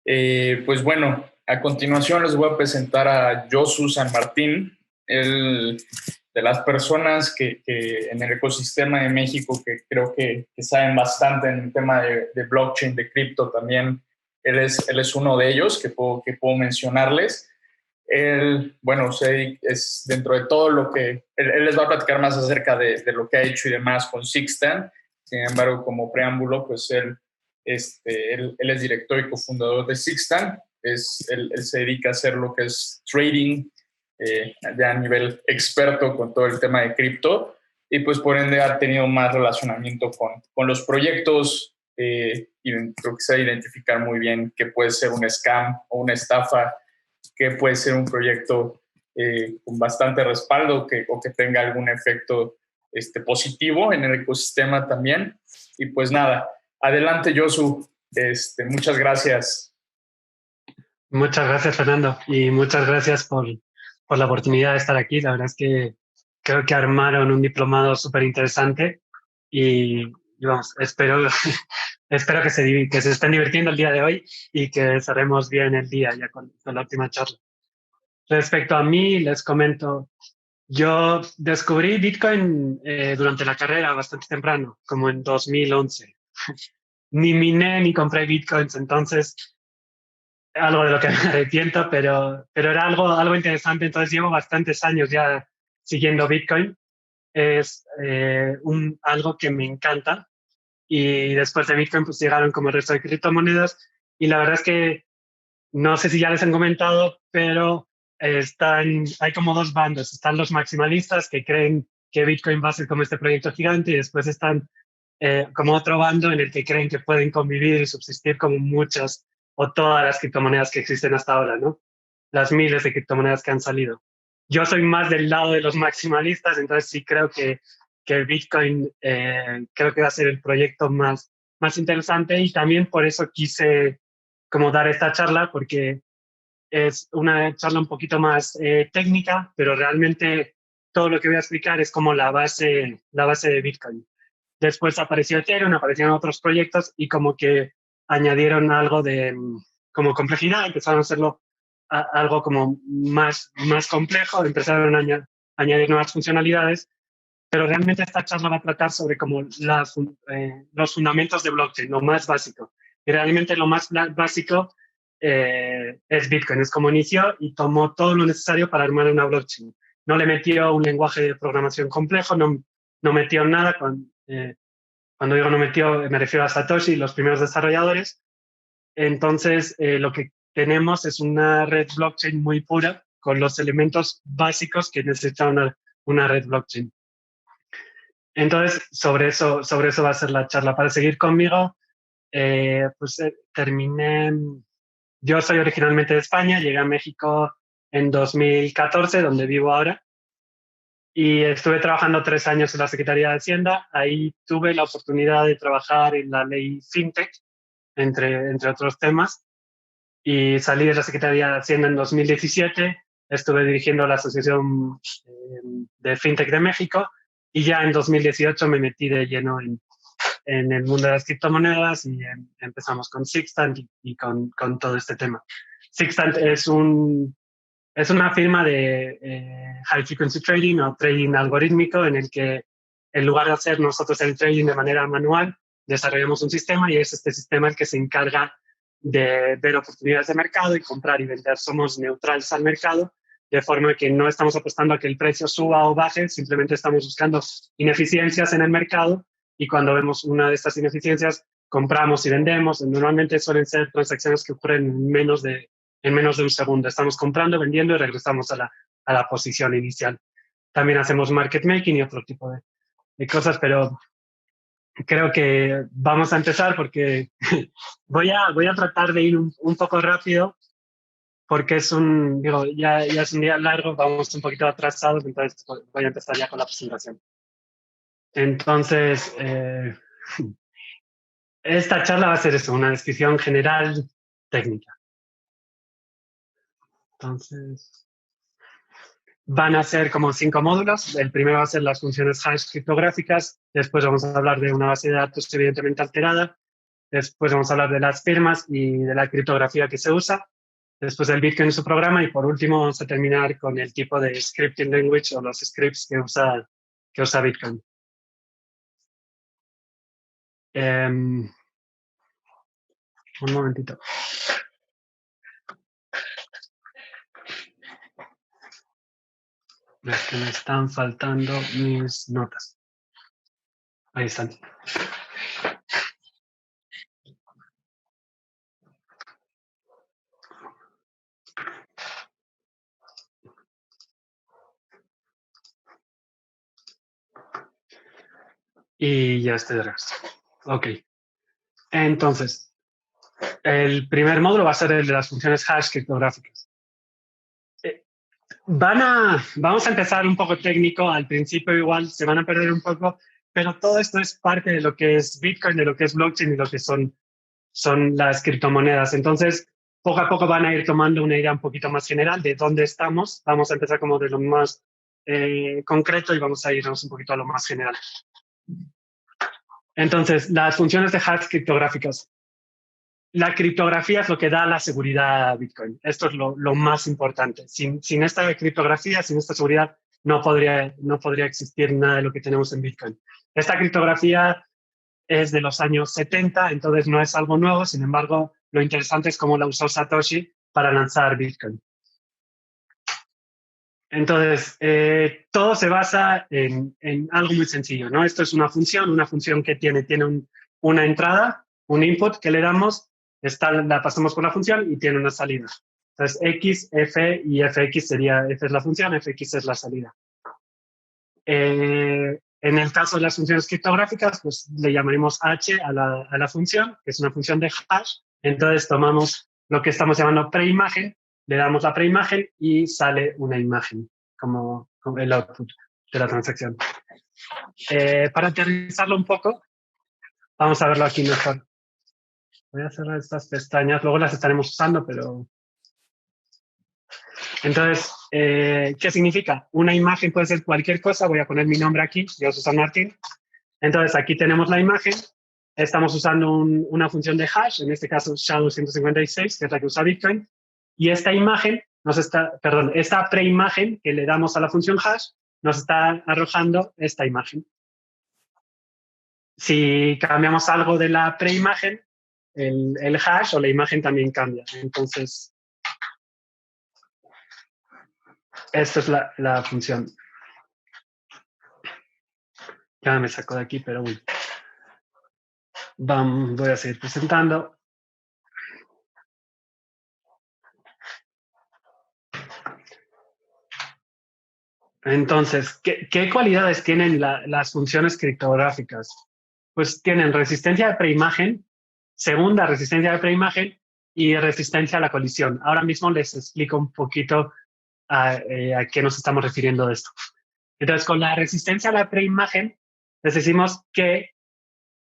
Pues bueno, a continuación les voy a presentar a Josu San Martín, él de las personas que en el ecosistema de México que creo que saben bastante en el tema de blockchain, de cripto también. Él es uno de ellos que puedo mencionarles. Él, bueno, es dentro de todo lo que... Él les va a platicar más acerca de lo que ha hecho y demás con Sixtan. Sin embargo, como preámbulo, pues él es director y cofundador de Sixtan. Él se dedica a hacer lo que es trading, ya a nivel experto con todo el tema de cripto, y pues por ende ha tenido más relacionamiento con los proyectos, y creo que sabe identificar muy bien qué puede ser un scam o una estafa, qué puede ser un proyecto con bastante respaldo o que tenga algún efecto positivo en el ecosistema también. Y pues nada, adelante Josu, muchas gracias. Muchas gracias, Fernando, y muchas gracias por la oportunidad de estar aquí. La verdad es que creo que armaron un diplomado súper interesante y vamos, espero que se estén divirtiendo el día de hoy y que cerremos bien el día ya con la última charla. Respecto a mí, les comento, yo descubrí Bitcoin durante la carrera bastante temprano, como en 2011. Ni miné ni compré Bitcoins, entonces algo de lo que me arrepiento, pero era algo interesante. Entonces llevo bastantes años ya siguiendo Bitcoin. Es algo que me encanta. Y después de Bitcoin pues llegaron como el resto de criptomonedas. Y la verdad es que no sé si ya les han comentado, pero hay como dos bandos. Están los maximalistas que creen que Bitcoin va a ser como este proyecto gigante, y después están como otro bando en el que creen que pueden convivir y subsistir como muchas o todas las criptomonedas que existen hasta ahora, ¿no? Las miles de criptomonedas que han salido. Yo soy más del lado de los maximalistas, entonces sí creo que Bitcoin creo que va a ser el proyecto más interesante, y también por eso quise como dar esta charla, porque es una charla un poquito más técnica, pero realmente todo lo que voy a explicar es como la base de Bitcoin. Después apareció Ethereum, aparecieron otros proyectos y como que añadieron algo de como complejidad, empezaron a hacerlo algo como más complejo, empezaron a añadir nuevas funcionalidades, pero realmente esta charla va a tratar sobre como los fundamentos de blockchain, lo más básico. Y realmente lo más básico es Bitcoin, es como inició y tomó todo lo necesario para armar una blockchain. No le metió un lenguaje de programación complejo, no metió nada cuando digo no metió, me refiero a Satoshi y los primeros desarrolladores. Entonces, lo que tenemos es una red blockchain muy pura, con los elementos básicos que necesita una red blockchain. Entonces, sobre eso va a ser la charla. Para seguir conmigo, terminé. Yo soy originalmente de España, llegué a México en 2014, donde vivo ahora. Y estuve trabajando 3 años en la Secretaría de Hacienda. Ahí tuve la oportunidad de trabajar en la ley FinTech, entre otros temas. Y salí de la Secretaría de Hacienda en 2017. Estuve dirigiendo la Asociación de FinTech de México. Y ya en 2018 me metí de lleno en el mundo de las criptomonedas y empezamos con Sixtant y con todo este tema. Sixtant es una firma de high frequency trading o trading algorítmico, en el que en lugar de hacer nosotros el trading de manera manual, desarrollamos un sistema, y es este sistema el que se encarga de ver oportunidades de mercado y comprar y vender. Somos neutrales al mercado, de forma que no estamos apostando a que el precio suba o baje, simplemente estamos buscando ineficiencias en el mercado, y cuando vemos una de estas ineficiencias, compramos y vendemos. Normalmente suelen ser transacciones que ocurren en menos de un segundo. Estamos comprando, vendiendo y regresamos a la posición inicial. También hacemos market making y otro tipo de cosas, pero creo que vamos a empezar porque voy a tratar de ir un poco rápido, porque ya es un día largo, vamos un poquito atrasados, entonces voy a empezar ya con la presentación. Entonces, esta charla va a ser eso, una descripción general técnica. Entonces, van a ser como 5 módulos. El primero va a ser las funciones hash criptográficas. Después vamos a hablar de una base de datos evidentemente alterada. Después vamos a hablar de las firmas y de la criptografía que se usa. Después del Bitcoin y su programa. Y por último vamos a terminar con el tipo de scripting language o los scripts que usa Bitcoin. Un momentito. Es que me están faltando mis notas. Ahí están. Y ya estoy de regreso. Ok. Entonces, el primer módulo va a ser el de las funciones hash criptográficas. Vamos a empezar un poco técnico. Al principio igual se van a perder un poco, pero todo esto es parte de lo que es Bitcoin, de lo que es blockchain y lo que son las criptomonedas. Entonces, poco a poco van a ir tomando una idea un poquito más general de dónde estamos. Vamos a empezar como de lo más concreto y vamos a irnos un poquito a lo más general. Entonces, las funciones de hash criptográficas. La criptografía es lo que da la seguridad a Bitcoin. Esto es lo más importante. Sin esta criptografía, sin esta seguridad, no podría existir nada de lo que tenemos en Bitcoin. Esta criptografía es de los años 70, entonces no es algo nuevo. Sin embargo, lo interesante es cómo la usó Satoshi para lanzar Bitcoin. Entonces, todo se basa en algo muy sencillo, ¿no? Esto es una función que tiene una entrada, un input que le damos, la pasamos por la función y tiene una salida. Entonces, x, f y fx f es la función, fx es la salida. En el caso de las funciones criptográficas, pues le llamaremos h a la función, que es una función de hash. Entonces, tomamos lo que estamos llamando preimagen, le damos la preimagen y sale una imagen como el output de la transacción. Para aterrizarlo un poco, vamos a verlo aquí mejor. Voy a cerrar estas pestañas, luego las estaremos usando, pero... Entonces, ¿qué significa? Una imagen puede ser cualquier cosa. Voy a poner mi nombre aquí, yo soy San Martín. Entonces, aquí tenemos la imagen. Estamos usando una función de hash, en este caso SHA-256, que es la que usa Bitcoin. Y esta imagen, esta preimagen que le damos a la función hash, nos está arrojando esta imagen. Si cambiamos algo de la preimagen, el hash o la imagen también cambia. Entonces, esta es la función. Ya me sacó de aquí, pero bueno. Voy a seguir presentando. Entonces, ¿qué cualidades tienen las funciones criptográficas? Pues tienen resistencia de preimagen, segunda resistencia de preimagen y resistencia a la colisión. Ahora mismo les explico un poquito a qué nos estamos refiriendo de esto. Entonces, con la resistencia a la preimagen, les decimos que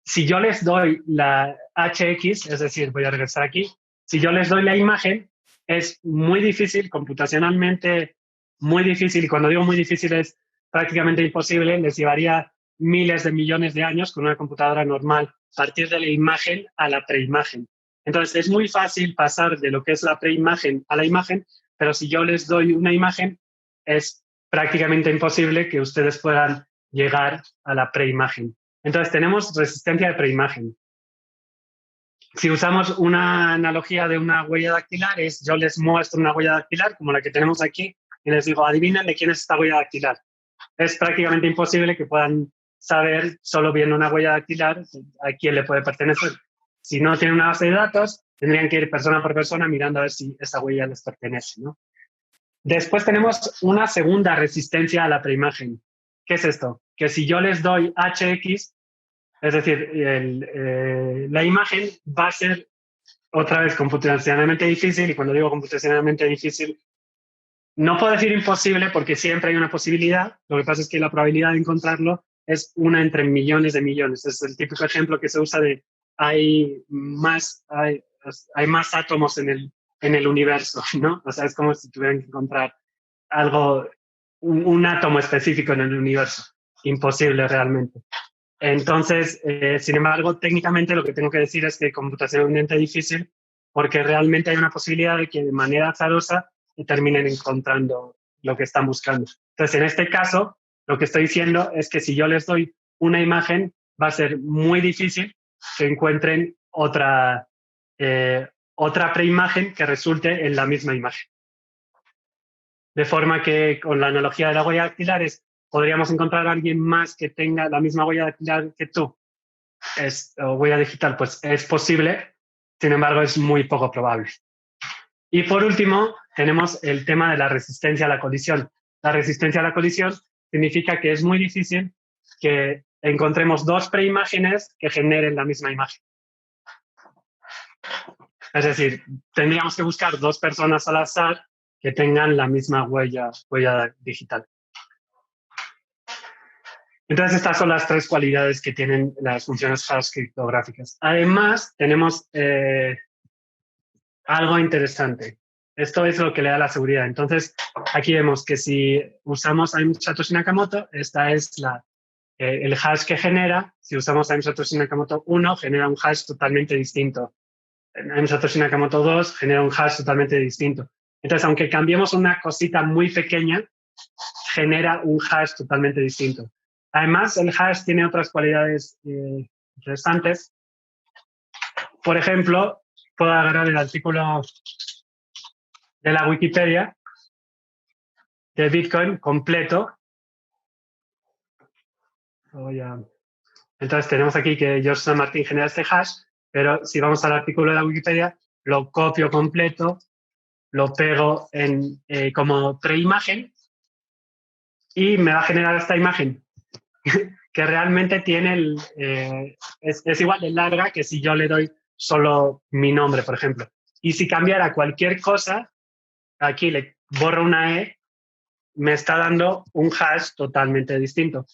si yo les doy la HX, es decir, voy a regresar aquí, si yo les doy la imagen, es muy difícil, computacionalmente muy difícil, y cuando digo muy difícil es prácticamente imposible, les llevaría miles de millones de años con una computadora normal partir de la imagen a la preimagen. Entonces, es muy fácil pasar de lo que es la preimagen a la imagen, pero si yo les doy una imagen, es prácticamente imposible que ustedes puedan llegar a la preimagen. Entonces, tenemos resistencia de preimagen. Si usamos una analogía de una huella dactilar, yo les muestro una huella dactilar como la que tenemos aquí y les digo, adivinen de quién es esta huella dactilar. Es prácticamente imposible que puedan saber, solo viendo una huella dactilar, a quién le puede pertenecer. Si no tienen una base de datos, tendrían que ir persona por persona mirando a ver si esa huella les pertenece, ¿no? Después tenemos una segunda resistencia a la preimagen. ¿Qué es esto? Que si yo les doy HX, es decir, la imagen va a ser otra vez computacionalmente difícil, y cuando digo computacionalmente difícil, no puedo decir imposible porque siempre hay una posibilidad. Lo que pasa es que la probabilidad de encontrarlo es una entre millones de millones. Es el típico ejemplo que se usa de hay más átomos en el universo, ¿no? O sea, es como si tuvieran que encontrar algo, un átomo específico en el universo. Imposible realmente. Entonces, sin embargo, técnicamente lo que tengo que decir es que computacionalmente es difícil porque realmente hay una posibilidad de que de manera azarosa terminen encontrando lo que están buscando. Entonces, en este caso, lo que estoy diciendo es que si yo les doy una imagen, va a ser muy difícil que encuentren otra preimagen que resulte en la misma imagen. De forma que con la analogía de la huella dactilar podríamos encontrar a alguien más que tenga la misma huella dactilar que tú, o huella digital, pues es posible, sin embargo es muy poco probable. Y por último, tenemos el tema de la resistencia a la colisión. La resistencia a la colisión significa que es muy difícil que encontremos dos preimágenes que generen la misma imagen. Es decir, tendríamos que buscar dos personas al azar que tengan la misma huella digital. Entonces, estas son las tres cualidades que tienen las funciones hash criptográficas. Además, tenemos algo interesante. Esto es lo que le da la seguridad. Entonces, aquí vemos que si usamos a Satoshi Nakamoto, esta es el hash que genera. Si usamos a Satoshi Nakamoto 1, genera un hash totalmente distinto. Satoshi Nakamoto 2 genera un hash totalmente distinto. Entonces, aunque cambiemos una cosita muy pequeña, genera un hash totalmente distinto. Además, el hash tiene otras cualidades interesantes. Por ejemplo, puedo agarrar el artículo de la Wikipedia de Bitcoin completo. Entonces tenemos aquí que George San Martín genera este hash, pero si vamos al artículo de la Wikipedia, lo copio completo, lo pego como preimagen y me va a generar esta imagen que realmente tiene es igual de larga que si yo le doy solo mi nombre, por ejemplo. Y si cambiara cualquier cosa, aquí le borro una E, me está dando un hash totalmente distinto.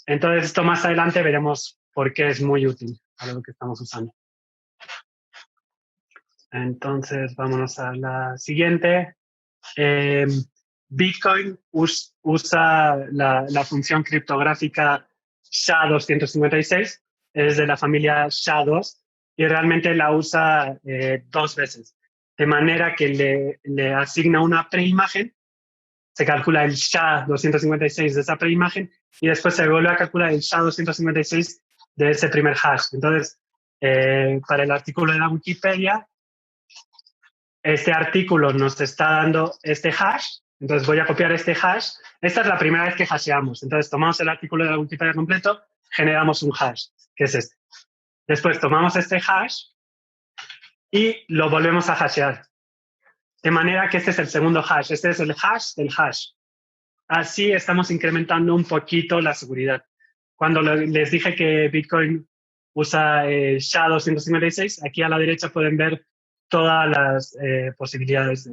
Entonces, esto más adelante veremos por qué es muy útil para lo que estamos usando. Entonces, vámonos a la siguiente. Bitcoin usa la función criptográfica SHA-256, es de la familia SHA-2, y realmente la usa dos veces. De manera que le asigna una preimagen, se calcula el SHA-256 de esa preimagen, y después se vuelve a calcular el SHA-256 de ese primer hash. Entonces, para el artículo de la Wikipedia, este artículo nos está dando este hash, entonces voy a copiar este hash. Esta es la primera vez que hasheamos. Entonces tomamos el artículo de la Wikipedia completo, generamos un hash, que es este. Después tomamos este hash y lo volvemos a hashear. De manera que este es el segundo hash. Este es el hash del hash. Así estamos incrementando un poquito la seguridad. Cuando les dije que Bitcoin usa SHA-256, aquí a la derecha pueden ver todas las posibilidades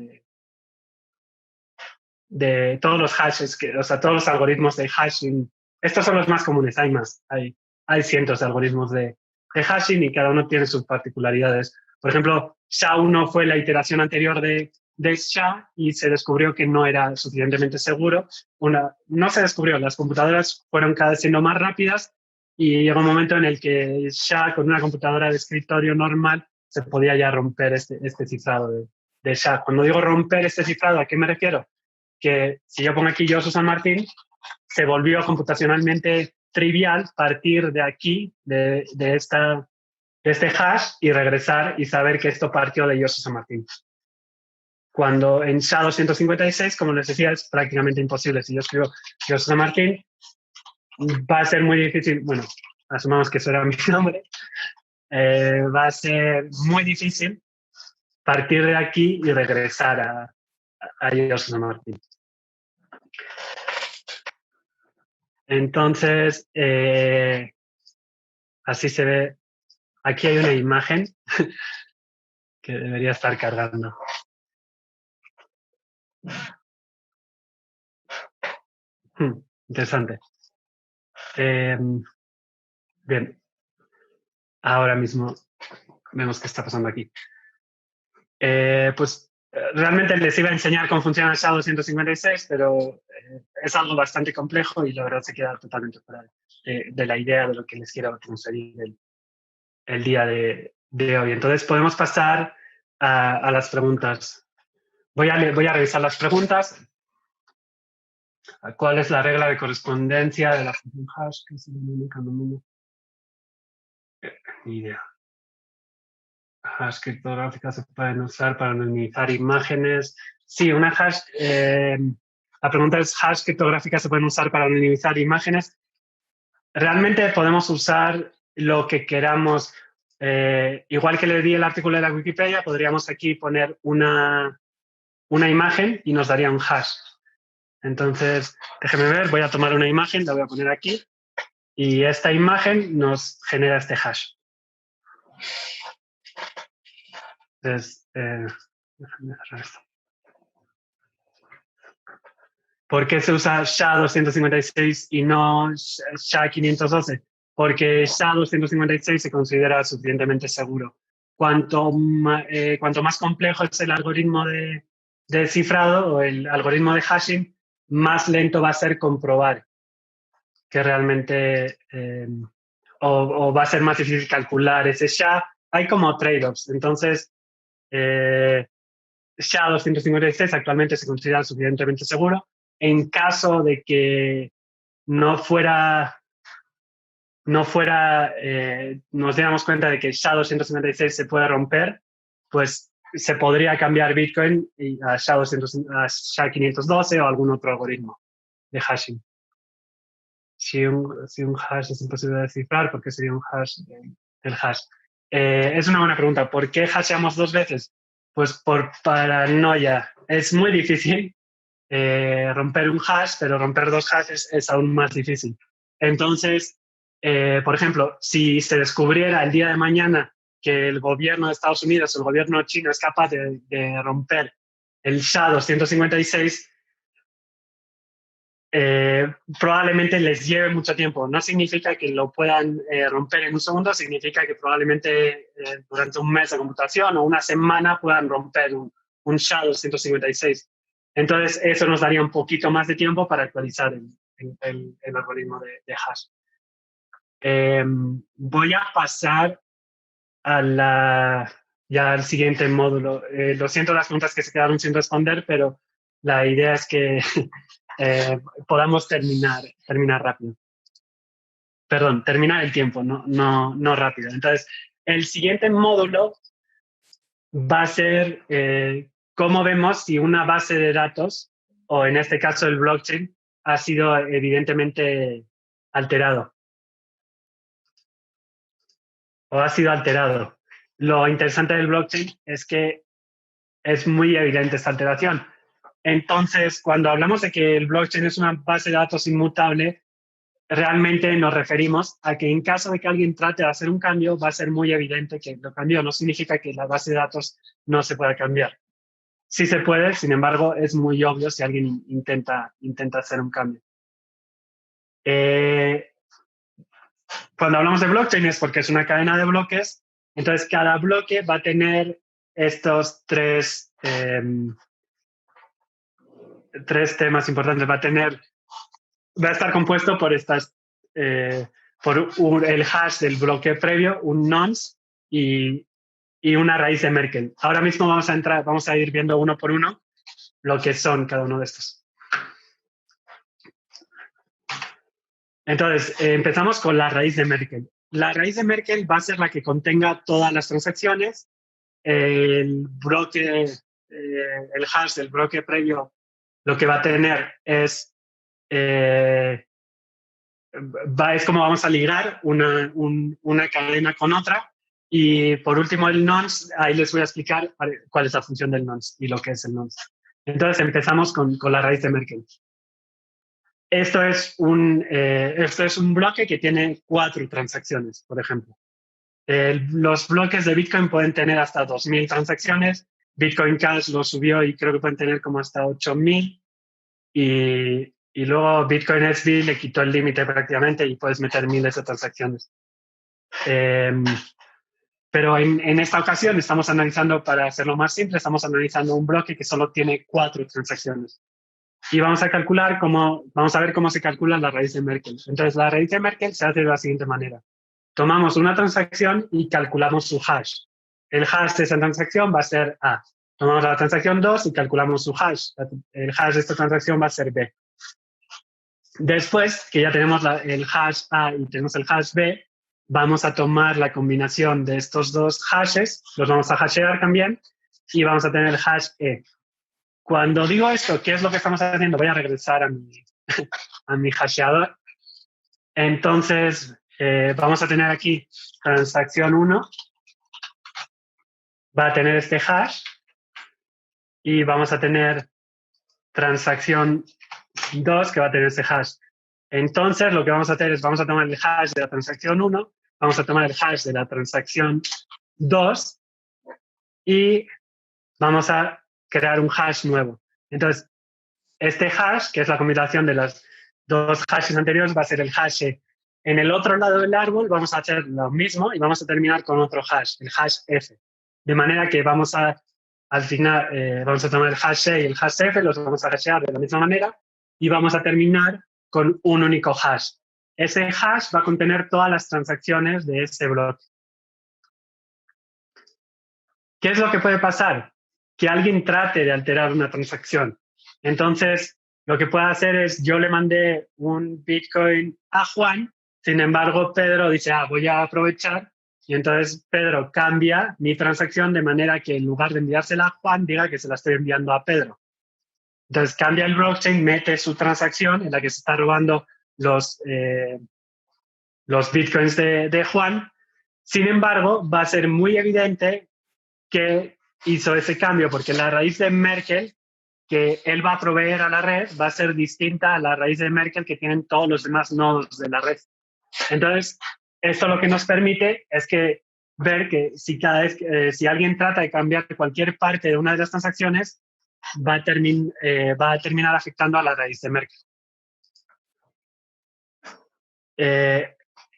de todos los hashes, o sea, todos los algoritmos de hashing. Estos son los más comunes, hay más. Hay cientos de algoritmos de hashing y cada uno tiene sus particularidades. Por ejemplo, SHA-1 fue la iteración anterior de SHA y se descubrió que no era suficientemente seguro. No se descubrió, las computadoras fueron cada vez siendo más rápidas y llegó un momento en el que SHA con una computadora de escritorio normal se podía ya romper este cifrado de SHA. Cuando digo romper este cifrado, ¿a qué me refiero? Que si yo pongo aquí Josu San Martín, se volvió computacionalmente trivial partir de aquí, de este hash y regresar y saber que esto partió de Josu San Martín. Cuando en SHA-256, como les decía, es prácticamente imposible. Si yo escribo Josu San Martín, va a ser muy difícil, bueno, asumamos que eso era mi nombre, va a ser muy difícil partir de aquí y regresar a Josu San Martín. Entonces, así se ve. Aquí hay una imagen que debería estar cargando. Interesante. Bien. Ahora mismo vemos qué está pasando aquí. Pues realmente les iba a enseñar cómo funciona el SHA-256, pero es algo bastante complejo y la verdad se queda totalmente fuera de la idea de lo que les quiero transferir el día de hoy. Entonces podemos pasar a las preguntas. Voy a revisar las preguntas. ¿Cuál es la regla de correspondencia de la función hash? ¿Qué es el único número? Ni idea. Hash criptográficas se pueden usar para anonimizar imágenes. Sí, una hash. La pregunta es: ¿hash criptográficas se pueden usar para anonimizar imágenes? Realmente podemos usar lo que queramos. Igual que le di el artículo de la Wikipedia, podríamos aquí poner una imagen y nos daría un hash. Entonces, déjeme ver, voy a tomar una imagen, la voy a poner aquí y esta imagen nos genera este hash. Entonces, déjame cerrar esto. ¿Por qué se usa SHA-256 y no SHA-512? Porque SHA-256 se considera suficientemente seguro. Cuanto más complejo es el algoritmo de cifrado o el algoritmo de hashing, más lento va a ser comprobar que realmente, o va a ser más difícil calcular ese SHA. Hay como trade-offs. Entonces, SHA-256 actualmente se considera suficientemente seguro. En caso de que no fuera, nos diéramos cuenta de que SHA-256 se puede romper, pues se podría cambiar Bitcoin a SHA-512 o algún otro algoritmo de hashing. Si un hash es imposible de descifrar, ¿por qué sería un hash del hash? Es una buena pregunta. ¿Por qué hasheamos dos veces? Pues por paranoia. Es muy difícil romper un hash, pero romper dos hashes es aún más difícil. Entonces, por ejemplo, si se descubriera el día de mañana que el gobierno de Estados Unidos o el gobierno chino es capaz de romper el SHA-256, probablemente les lleve mucho tiempo. No significa que lo puedan romper en un segundo, significa que probablemente durante un mes de computación o una semana puedan romper un SHA-256. Entonces, eso nos daría un poquito más de tiempo para actualizar el algoritmo de hash. Voy a pasar ya al siguiente módulo. Lo siento las preguntas que se quedaron sin responder, pero la idea es que podamos terminar rápido. Perdón, terminar el tiempo, no rápido. Entonces, el siguiente módulo va a ser cómo vemos si una base de datos, o en este caso el blockchain, ha sido evidentemente alterado. O ha sido alterado. Lo interesante del blockchain es que es muy evidente esta alteración. Entonces, cuando hablamos de que el blockchain es una base de datos inmutable, realmente nos referimos a que en caso de que alguien trate de hacer un cambio, va a ser muy evidente que lo cambió. No significa que la base de datos no se pueda cambiar. Sí se puede, sin embargo, es muy obvio si alguien intenta hacer un cambio. Cuando hablamos de blockchain es porque es una cadena de bloques, entonces cada bloque va a tener estos tres temas importantes. Va a estar compuesto por el hash del bloque previo, un nonce y una raíz de Merkle. Ahora mismo vamos a ir viendo uno por uno lo que son cada uno de estos. Entonces, empezamos con la raíz de Merkle. La raíz de Merkle va a ser la que contenga todas las transacciones. El hash del bloque previo, lo que va a tener es como vamos a ligar una cadena con otra. Y por último, el nonce, ahí les voy a explicar cuál es la función del nonce y lo que es el nonce. Entonces, empezamos con la raíz de Merkle. Esto es un bloque que tiene 4 transacciones, por ejemplo. Los bloques de Bitcoin pueden tener hasta 2.000 transacciones. Bitcoin Cash lo subió y creo que pueden tener como hasta 8.000. Y luego Bitcoin SV le quitó el límite prácticamente y puedes meter miles de transacciones. Pero en esta ocasión estamos analizando, para hacerlo más simple, estamos analizando un bloque que solo tiene 4 transacciones. Y vamos a ver cómo se calcula la raíz de Merkel. Entonces, la raíz de Merkel se hace de la siguiente manera. Tomamos una transacción y calculamos su hash. El hash de esa transacción va a ser A. Tomamos la transacción 2 y calculamos su hash. El hash de esta transacción va a ser B. Después que ya tenemos el hash A y tenemos el hash B, vamos a tomar la combinación de estos dos hashes, los vamos a hashear también, y vamos a tener el hash E. Cuando digo esto, ¿qué es lo que estamos haciendo? Voy a regresar a mi hasheador. Entonces, vamos a tener aquí transacción 1, va a tener este hash, y vamos a tener transacción 2 que va a tener este hash. Entonces, lo que vamos a hacer es, vamos a tomar el hash de la transacción 1, vamos a tomar el hash de la transacción 2 y vamos a crear un hash nuevo. Entonces, este hash, que es la combinación de las dos hashes anteriores, va a ser el hash E. En el otro lado del árbol vamos a hacer lo mismo y vamos a terminar con otro hash, el hash F. De manera que al final, vamos a tomar el hash E y el hash F, los vamos a hashear de la misma manera y vamos a terminar con un único hash. Ese hash va a contener todas las transacciones de ese bloque. ¿Qué es lo que puede pasar? Que alguien trate de alterar una transacción. Entonces, lo que puede hacer es, yo le mandé un Bitcoin a Juan, sin embargo, Pedro dice, voy a aprovechar, y entonces Pedro cambia mi transacción de manera que en lugar de enviársela a Juan, diga que se la estoy enviando a Pedro. Entonces cambia el blockchain, mete su transacción en la que se está robando los Bitcoins de Juan. Sin embargo, va a ser muy evidente que hizo ese cambio, porque la raíz de Merkel que él va a proveer a la red va a ser distinta a la raíz de Merkel que tienen todos los demás nodos de la red. Entonces, esto lo que nos permite es ver que si alguien trata de cambiar cualquier parte de una de las transacciones, va a terminar afectando a la raíz de Merkel.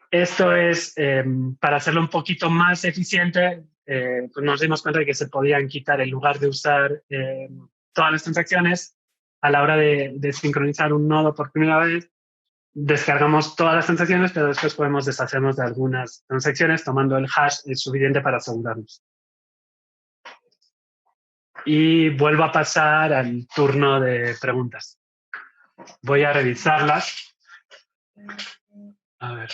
Esto es, para hacerlo un poquito más eficiente, pues nos dimos cuenta de que se podían quitar, en lugar de usar todas las transacciones, a la hora de sincronizar un nodo por primera vez, descargamos todas las transacciones, pero después podemos deshacernos de algunas transacciones tomando el hash suficiente para asegurarnos. Y vuelvo a pasar al turno de preguntas. Voy a revisarlas. A ver.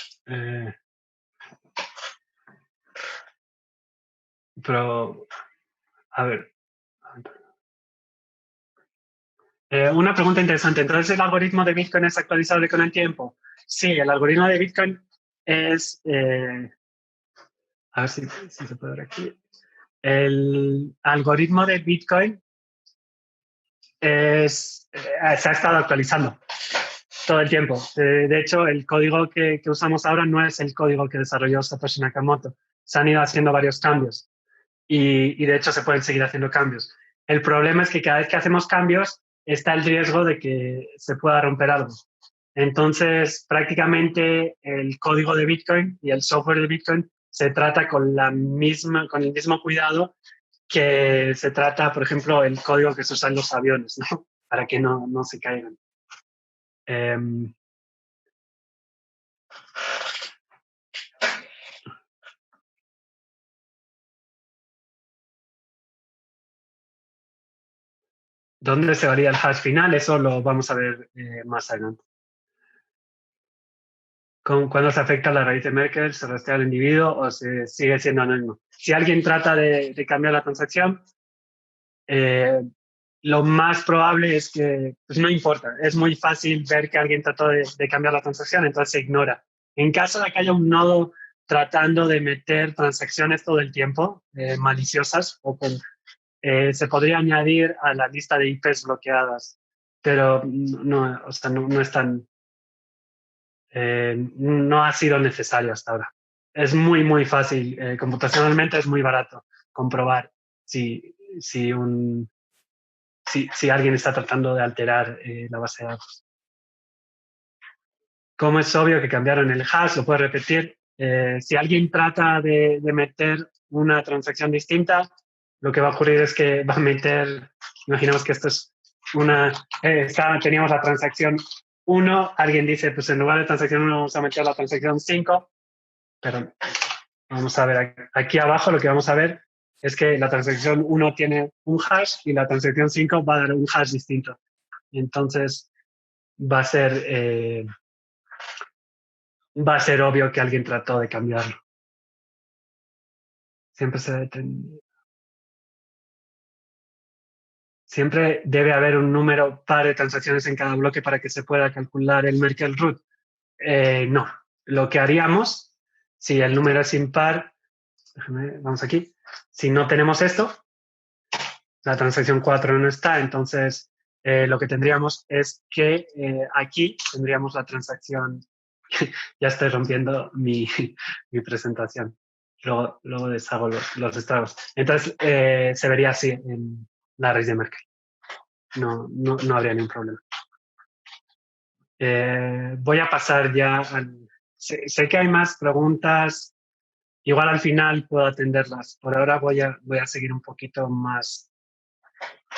Pero, a ver. Una pregunta interesante. Entonces, ¿el algoritmo de Bitcoin es actualizable con el tiempo? Sí, el algoritmo de Bitcoin es... a ver si se puede ver aquí. El algoritmo de Bitcoin se ha estado actualizando todo el tiempo. De hecho, el código que usamos ahora no es el código que desarrolló Satoshi Nakamoto. Se han ido haciendo varios cambios y de hecho se pueden seguir haciendo cambios. El problema es que cada vez que hacemos cambios está el riesgo de que se pueda romper algo. Entonces, prácticamente el código de Bitcoin y el software de Bitcoin se trata con el mismo cuidado que se trata, por ejemplo, el código que se usa en los aviones, ¿no? Para que no se caigan. ¿Dónde se varía el hash final? Eso lo vamos a ver más adelante. ¿Cuándo se afecta la raíz de Merkel? ¿Se rastrea al individuo o se sigue siendo anónimo? Si alguien trata de cambiar la transacción, lo más probable es que pues no importa. Es muy fácil ver que alguien trató de cambiar la transacción, entonces se ignora. En caso de que haya un nodo tratando de meter transacciones todo el tiempo, maliciosas, se podría añadir a la lista de IPs bloqueadas, pero no es tan... no ha sido necesario hasta ahora. Es muy, muy fácil. Computacionalmente es muy barato comprobar si alguien está tratando de alterar la base de datos. Como es obvio que cambiaron el hash, lo puedo repetir. Si alguien trata de meter una transacción distinta, lo que va a ocurrir es que va a meter, imaginemos que esto es teníamos la transacción 1, alguien dice, pues en lugar de transacción 1 vamos a meter la transacción 5, pero vamos a ver aquí abajo lo que vamos a ver es que la transacción 1 tiene un hash y la transacción 5 va a dar un hash distinto. Entonces va a ser obvio que alguien trató de cambiarlo. Siempre debe haber un número par de transacciones en cada bloque para que se pueda calcular el Merkle root. No. Lo que haríamos, si el número es impar, vamos aquí, si no tenemos esto, la transacción 4 no está, entonces lo que tendríamos es que aquí tendríamos la transacción. Ya estoy rompiendo mi presentación. Luego deshago los estragos. Entonces se vería así en la raíz de Merkle. No habría ningún problema. Voy a pasar ya sé que hay más preguntas. Igual al final puedo atenderlas. Por ahora voy a seguir un poquito más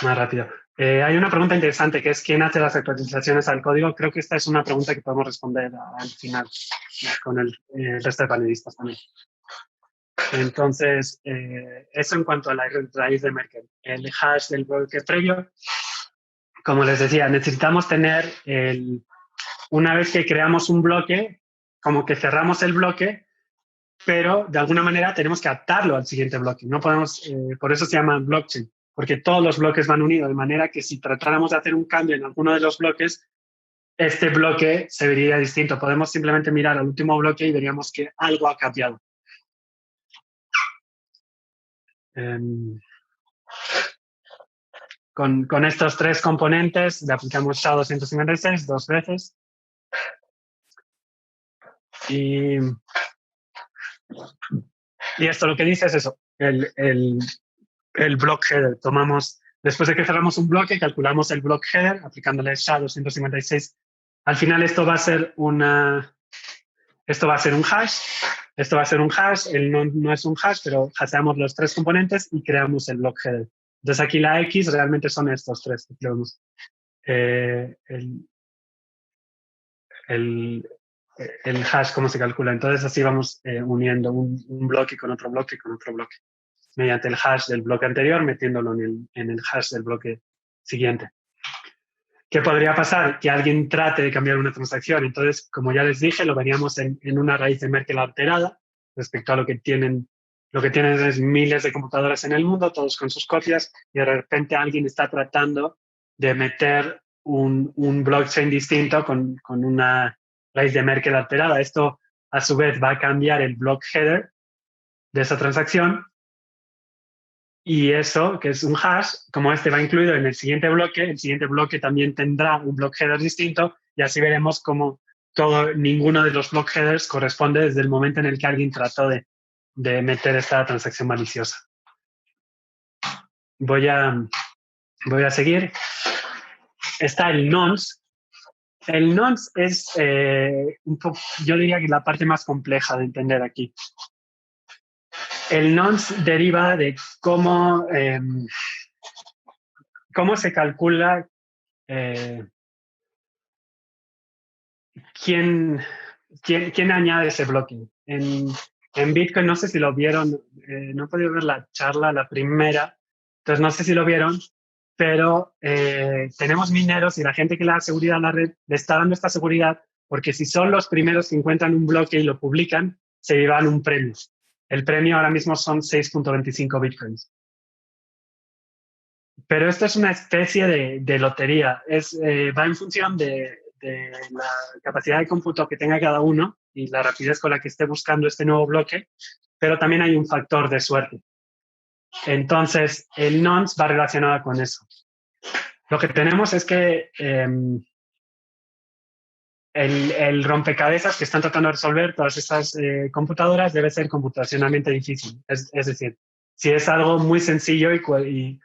rápido. Hay una pregunta interesante que es ¿quién hace las actualizaciones al código? Creo que esta es una pregunta que podemos responder al final con el resto de panelistas también. Entonces, eso en cuanto a la raíz de Merkle. El hash del bloque previo, como les decía, necesitamos tener una vez que creamos un bloque, como que cerramos el bloque, pero de alguna manera tenemos que atarlo al siguiente bloque. No podemos, por eso se llama blockchain, porque todos los bloques van unidos, de manera que si tratáramos de hacer un cambio en alguno de los bloques, este bloque se vería distinto. Podemos simplemente mirar al último bloque y veríamos que algo ha cambiado. Con estos tres componentes le aplicamos SHA-256 dos veces. Y esto lo que dice es eso, el block header. Después de que cerramos un bloque, calculamos el block header aplicándole SHA-256. Al final esto va a ser un hash. Esto va a ser un hash, no es un hash, pero hasheamos los tres componentes y creamos el block header. Entonces aquí la X realmente son estos tres que creamos. El hash, cómo se calcula. Entonces así vamos uniendo un bloque con otro bloque con otro bloque. Mediante el hash del bloque anterior, metiéndolo en el hash del bloque siguiente. ¿Qué podría pasar? Que alguien trate de cambiar una transacción. Entonces, como ya les dije, lo veríamos en una raíz de Merkle alterada respecto a lo que tienen es miles de computadoras en el mundo, todos con sus copias, y de repente alguien está tratando de meter un blockchain distinto con una raíz de Merkle alterada. Esto, a su vez, va a cambiar el block header de esa transacción. Y eso, que es un hash, como este va incluido en el siguiente bloque también tendrá un block header distinto y así veremos cómo ninguno de los block headers corresponde desde el momento en el que alguien trató de meter esta transacción maliciosa. Voy a seguir. Está el nonce. El nonce es yo diría que la parte más compleja de entender aquí. El nonce deriva de cómo se calcula quién añade ese bloque. En Bitcoin, no sé si lo vieron, no he podido ver la charla, la primera, entonces no sé si lo vieron, pero tenemos mineros y la gente que le da seguridad a la red le está dando esta seguridad porque si son los primeros que encuentran un bloque y lo publican, se llevan un premio. El premio ahora mismo son 6.25 bitcoins. Pero esto es una especie de lotería. Va en función de la capacidad de cómputo que tenga cada uno y la rapidez con la que esté buscando este nuevo bloque, pero también hay un factor de suerte. Entonces, el nonce va relacionado con eso. Lo que tenemos es que el rompecabezas que están tratando de resolver todas estas computadoras debe ser computacionalmente difícil. Es decir, si es algo muy sencillo y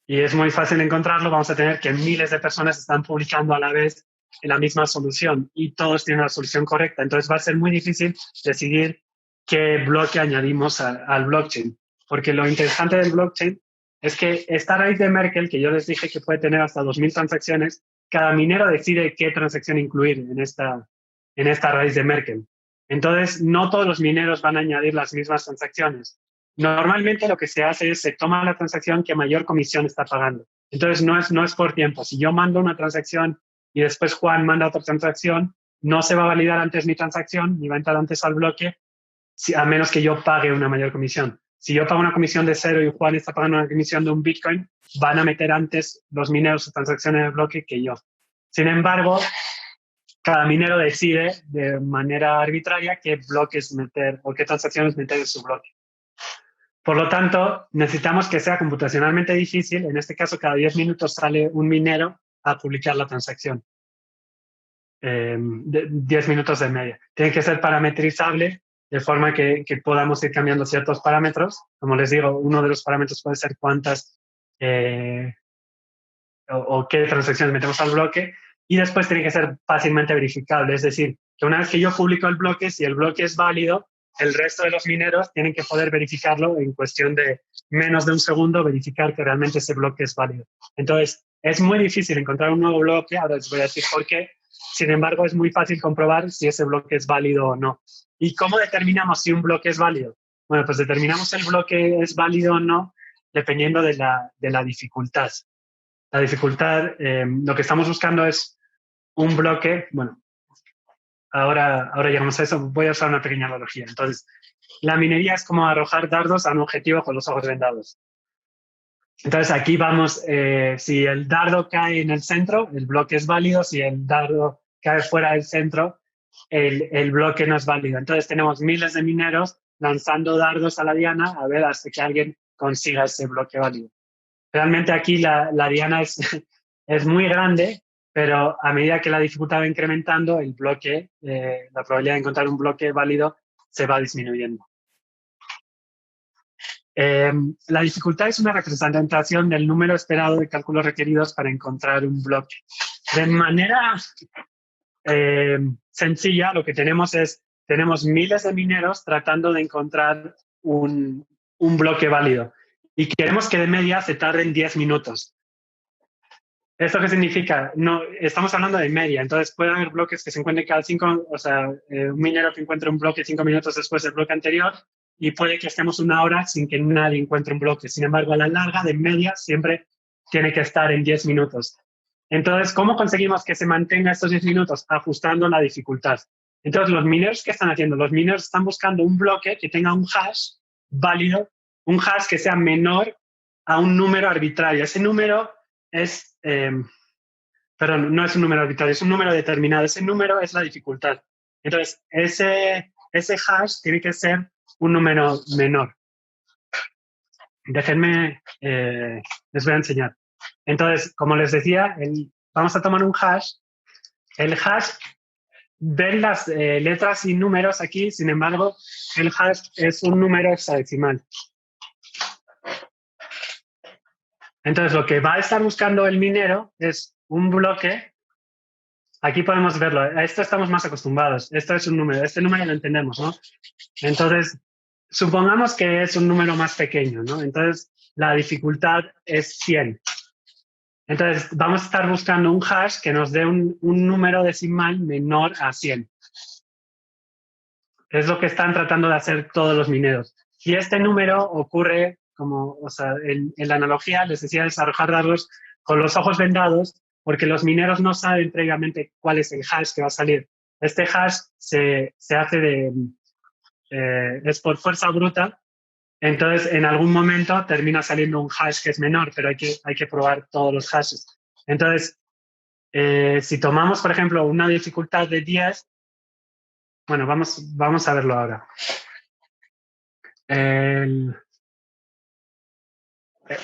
es muy fácil encontrarlo, vamos a tener que miles de personas están publicando a la vez en la misma solución y todos tienen la solución correcta. Entonces va a ser muy difícil decidir qué bloque añadimos al blockchain. porque lo interesante del blockchain es que esta raíz de Merkle, que yo les dije que puede tener hasta 2000 transacciones, cada minero decide qué transacción incluir en esta raíz de Merkle. Entonces, no todos los mineros van a añadir las mismas transacciones. Normalmente lo que se hace es se toma la transacción que mayor comisión está pagando. Entonces, no es por tiempo. Si yo mando una transacción y después Juan manda otra transacción, no se va a validar antes mi transacción ni va a entrar antes al bloque, a menos que yo pague una mayor comisión. Si yo pago una comisión de 0 y Juan está pagando una comisión de un Bitcoin, van a meter antes los mineros su transacción en el bloque que yo. Sin embargo, cada minero decide de manera arbitraria qué bloques meter o qué transacciones meter en su bloque. Por lo tanto, necesitamos que sea computacionalmente difícil. En este caso, cada 10 minutos sale un minero a publicar la transacción. 10 minutos de media. Tiene que ser parametrizable de forma que podamos ir cambiando ciertos parámetros. Como les digo, uno de los parámetros puede ser cuántas o qué transacciones metemos al bloque. Y después tiene que ser fácilmente verificable. Es decir, que una vez que yo publico el bloque, si el bloque es válido, el resto de los mineros tienen que poder verificarlo en cuestión de menos de un segundo, verificar que realmente ese bloque es válido. Entonces, es muy difícil encontrar un nuevo bloque. Ahora les voy a decir por qué. Sin embargo, es muy fácil comprobar si ese bloque es válido o no. ¿Y cómo determinamos si un bloque es válido? Bueno, pues determinamos el bloque es válido o no dependiendo de la dificultad. La dificultad, lo que estamos buscando es un bloque, bueno, ahora llegamos a eso, voy a usar una pequeña analogía. Entonces, la minería es como arrojar dardos a un objetivo con los ojos vendados. Entonces, aquí vamos, si el dardo cae en el centro, el bloque es válido. Si el dardo cae fuera del centro, el bloque no es válido. Entonces, tenemos miles de mineros lanzando dardos a la diana a ver hasta que alguien consiga ese bloque válido. Realmente aquí la diana es muy grande, pero a medida que la dificultad va incrementando, el bloque, la probabilidad de encontrar un bloque válido se va disminuyendo. La dificultad es una representación del número esperado de cálculos requeridos para encontrar un bloque. De manera sencilla, lo que tenemos tenemos miles de mineros tratando de encontrar un bloque válido y queremos que de media se tarden 10 minutos. ¿Esto qué significa? No, estamos hablando de media, entonces puede haber bloques que se encuentren cada 5, o sea, un minero que encuentre un bloque 5 minutos después del bloque anterior y puede que estemos una hora sin que nadie encuentre un bloque. Sin embargo, a la larga, de media, siempre tiene que estar en 10 minutos. Entonces, ¿cómo conseguimos que se mantenga estos 10 minutos? Ajustando la dificultad. Entonces, los mineros, ¿qué están haciendo? Los mineros están buscando un bloque que tenga un hash válido, un hash que sea menor a un número arbitrario. Ese número es, perdón, no es un número arbitrario, es un número determinado. Ese número es la dificultad. Entonces, ese hash tiene que ser un número menor. Déjenme, les voy a enseñar. Entonces, como les decía, vamos a tomar un hash. El hash, ven las letras y números aquí, sin embargo, el hash es un número hexadecimal. Entonces, lo que va a estar buscando el minero es un bloque. Aquí podemos verlo. A esto estamos más acostumbrados. Esto es un número. Este número lo entendemos, ¿no? Entonces, supongamos que es un número más pequeño, ¿no? Entonces, la dificultad es 100. Entonces, vamos a estar buscando un hash que nos dé un número decimal menor a 100. Es lo que están tratando de hacer todos los mineros. Y este número ocurre como, o sea, en la analogía les decía es arrojar dardos con los ojos vendados, porque los mineros no saben previamente cuál es el hash que va a salir. Este hash se hace es por fuerza bruta. Entonces, en algún momento termina saliendo un hash que es menor, pero hay que probar todos los hashes. Entonces, si tomamos, por ejemplo, una dificultad de 10, bueno, vamos a verlo ahora.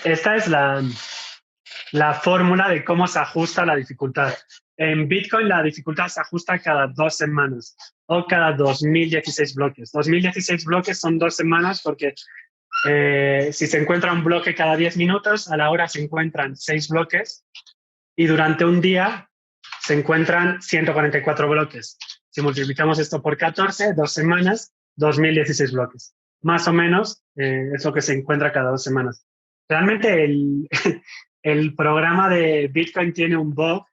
Esta es la fórmula de cómo se ajusta la dificultad. En Bitcoin la dificultad se ajusta cada 2 semanas o cada 2016 bloques. 2016 bloques son 2 semanas porque si se encuentra un bloque cada 10 minutos, a la hora se encuentran 6 bloques y durante un día se encuentran 144 bloques. Si multiplicamos esto por 14, 2 semanas, 2016 bloques. más o menos es lo que se encuentra cada 2 semanas. Realmente el programa de Bitcoin tiene un bug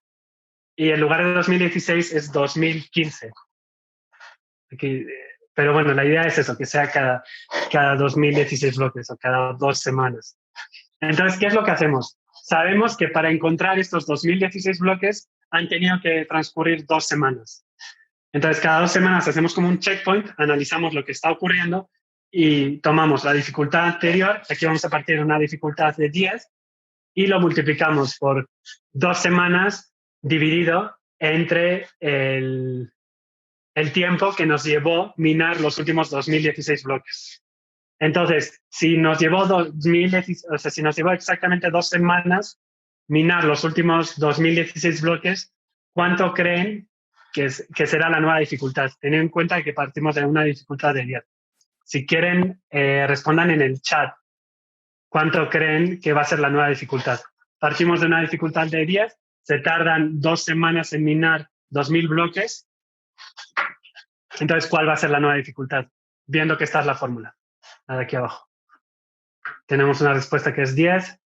y en lugar de 2016 es 2015. Aquí, pero bueno, la idea es eso, que sea cada 2016 bloques o cada 2 semanas. Entonces, ¿qué es lo que hacemos? Sabemos que para encontrar estos 2016 bloques han tenido que transcurrir 2 semanas. Entonces, cada 2 semanas hacemos como un checkpoint, analizamos lo que está ocurriendo y tomamos la dificultad anterior, aquí vamos a partir de una dificultad de 10 y lo multiplicamos por 2 semanas dividido entre el tiempo que nos llevó minar los últimos 2016 bloques. Entonces, si nos llevó 2016, o sea, si nos llevó exactamente 2 semanas minar los últimos 2016 bloques, ¿cuánto creen que será la nueva dificultad? Teniendo en cuenta que partimos de una dificultad de 10. Si quieren, respondan en el chat. ¿Cuánto creen que va a ser la nueva dificultad? Partimos de una dificultad de 10, se tardan 2 semanas en minar 2000 bloques. Entonces, ¿cuál va a ser la nueva dificultad? Viendo que esta es la fórmula, la de aquí abajo. Tenemos una respuesta que es 10.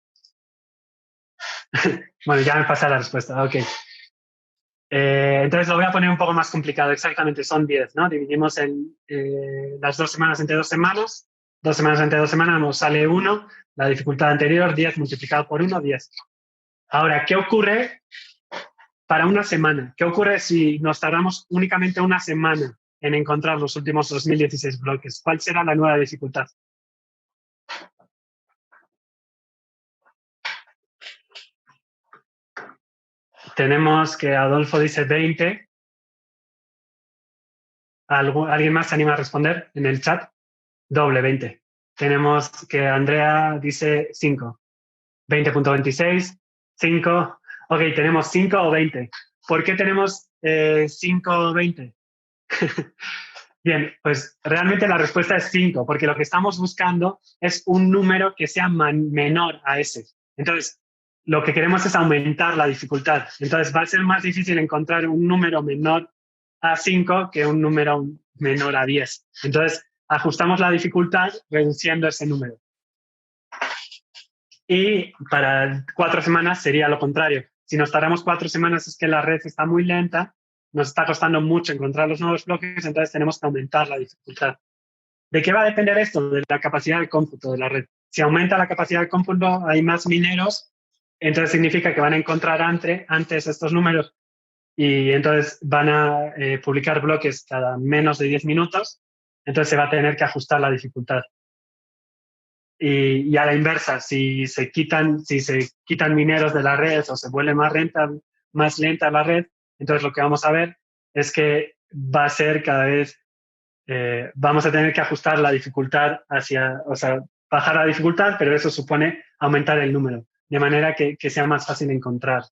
Bueno, ya me pasa la respuesta. Ok. Entonces lo voy a poner un poco más complicado. Exactamente, son 10, ¿no? Dividimos las 2 semanas entre 2 semanas. 2 semanas entre 2 semanas nos sale 1. La dificultad anterior, 10 multiplicado por 1, 10. Ahora, ¿qué ocurre para una semana? ¿Qué ocurre si nos tardamos únicamente una semana en encontrar los últimos 2016 bloques? ¿Cuál será la nueva dificultad? Tenemos que Adolfo dice 20. ¿Alguien más se anima a responder en el chat? Doble, 20. Tenemos que Andrea dice 5. 20.26, 5. Ok, tenemos 5 o 20. ¿Por qué tenemos 5 o 20? Bien, pues realmente la respuesta es 5, porque lo que estamos buscando es un número que sea menor a ese. Entonces, lo que queremos es aumentar la dificultad. Entonces, va a ser más difícil encontrar un número menor a 5 que un número menor a 10. Entonces, ajustamos la dificultad reduciendo ese número. Y para 4 semanas sería lo contrario. Si nos tardamos 4 semanas es que la red está muy lenta, nos está costando mucho encontrar los nuevos bloques, entonces tenemos que aumentar la dificultad. ¿De qué va a depender esto? De la capacidad de cómputo de la red. Si aumenta la capacidad de cómputo, hay más mineros, entonces significa que van a encontrar antes estos números y entonces van a publicar bloques cada menos de 10 minutos, entonces se va a tener que ajustar la dificultad. Y a la inversa, si se quitan mineros de la red o se vuelve más lenta la red, entonces lo que vamos a ver es que va a ser cada vez, vamos a tener que ajustar la dificultad bajar la dificultad, pero eso supone aumentar el número, de manera que sea más fácil encontrar.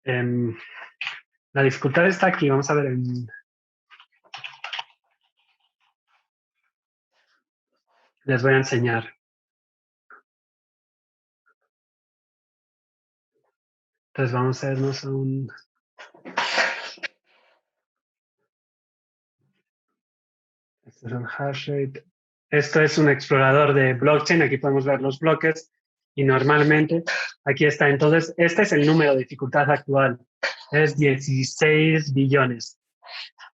La dificultad está aquí, vamos a ver les voy a enseñar. Entonces vamos a irnos a un... Este es un hash rate. Esto es un explorador de blockchain. Aquí podemos ver los bloques y normalmente aquí está. Entonces, este es el número de dificultad actual. Es 16 billones.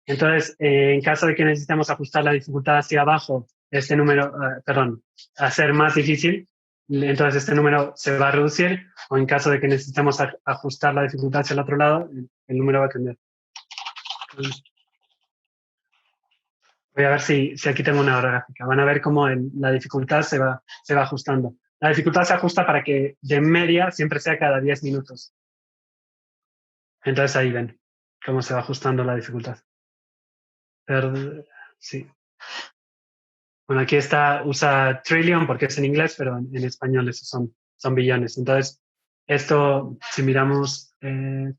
Entonces, en caso de que necesitemos ajustar la dificultad hacia abajo, este número, hacer más difícil, entonces este número se va a reducir, o en caso de que necesitemos ajustar la dificultad hacia el otro lado, el número va a cambiar. Voy a ver si aquí tengo una hora gráfica. Van a ver cómo la dificultad se va ajustando. La dificultad se ajusta para que de media siempre sea cada 10 minutos. Entonces ahí ven cómo se va ajustando la dificultad. Sí. Bueno, aquí usa trillion porque es en inglés, pero en español esos son billones. Entonces, esto, si miramos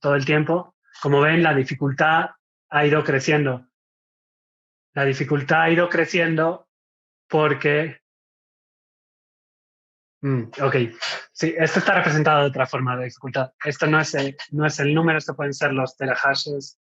todo el tiempo, como ven, la dificultad ha ido creciendo. La dificultad ha ido creciendo porque... ok, sí, esto está representado de otra forma de dificultad. Esto no es el número, esto pueden ser los terahashes.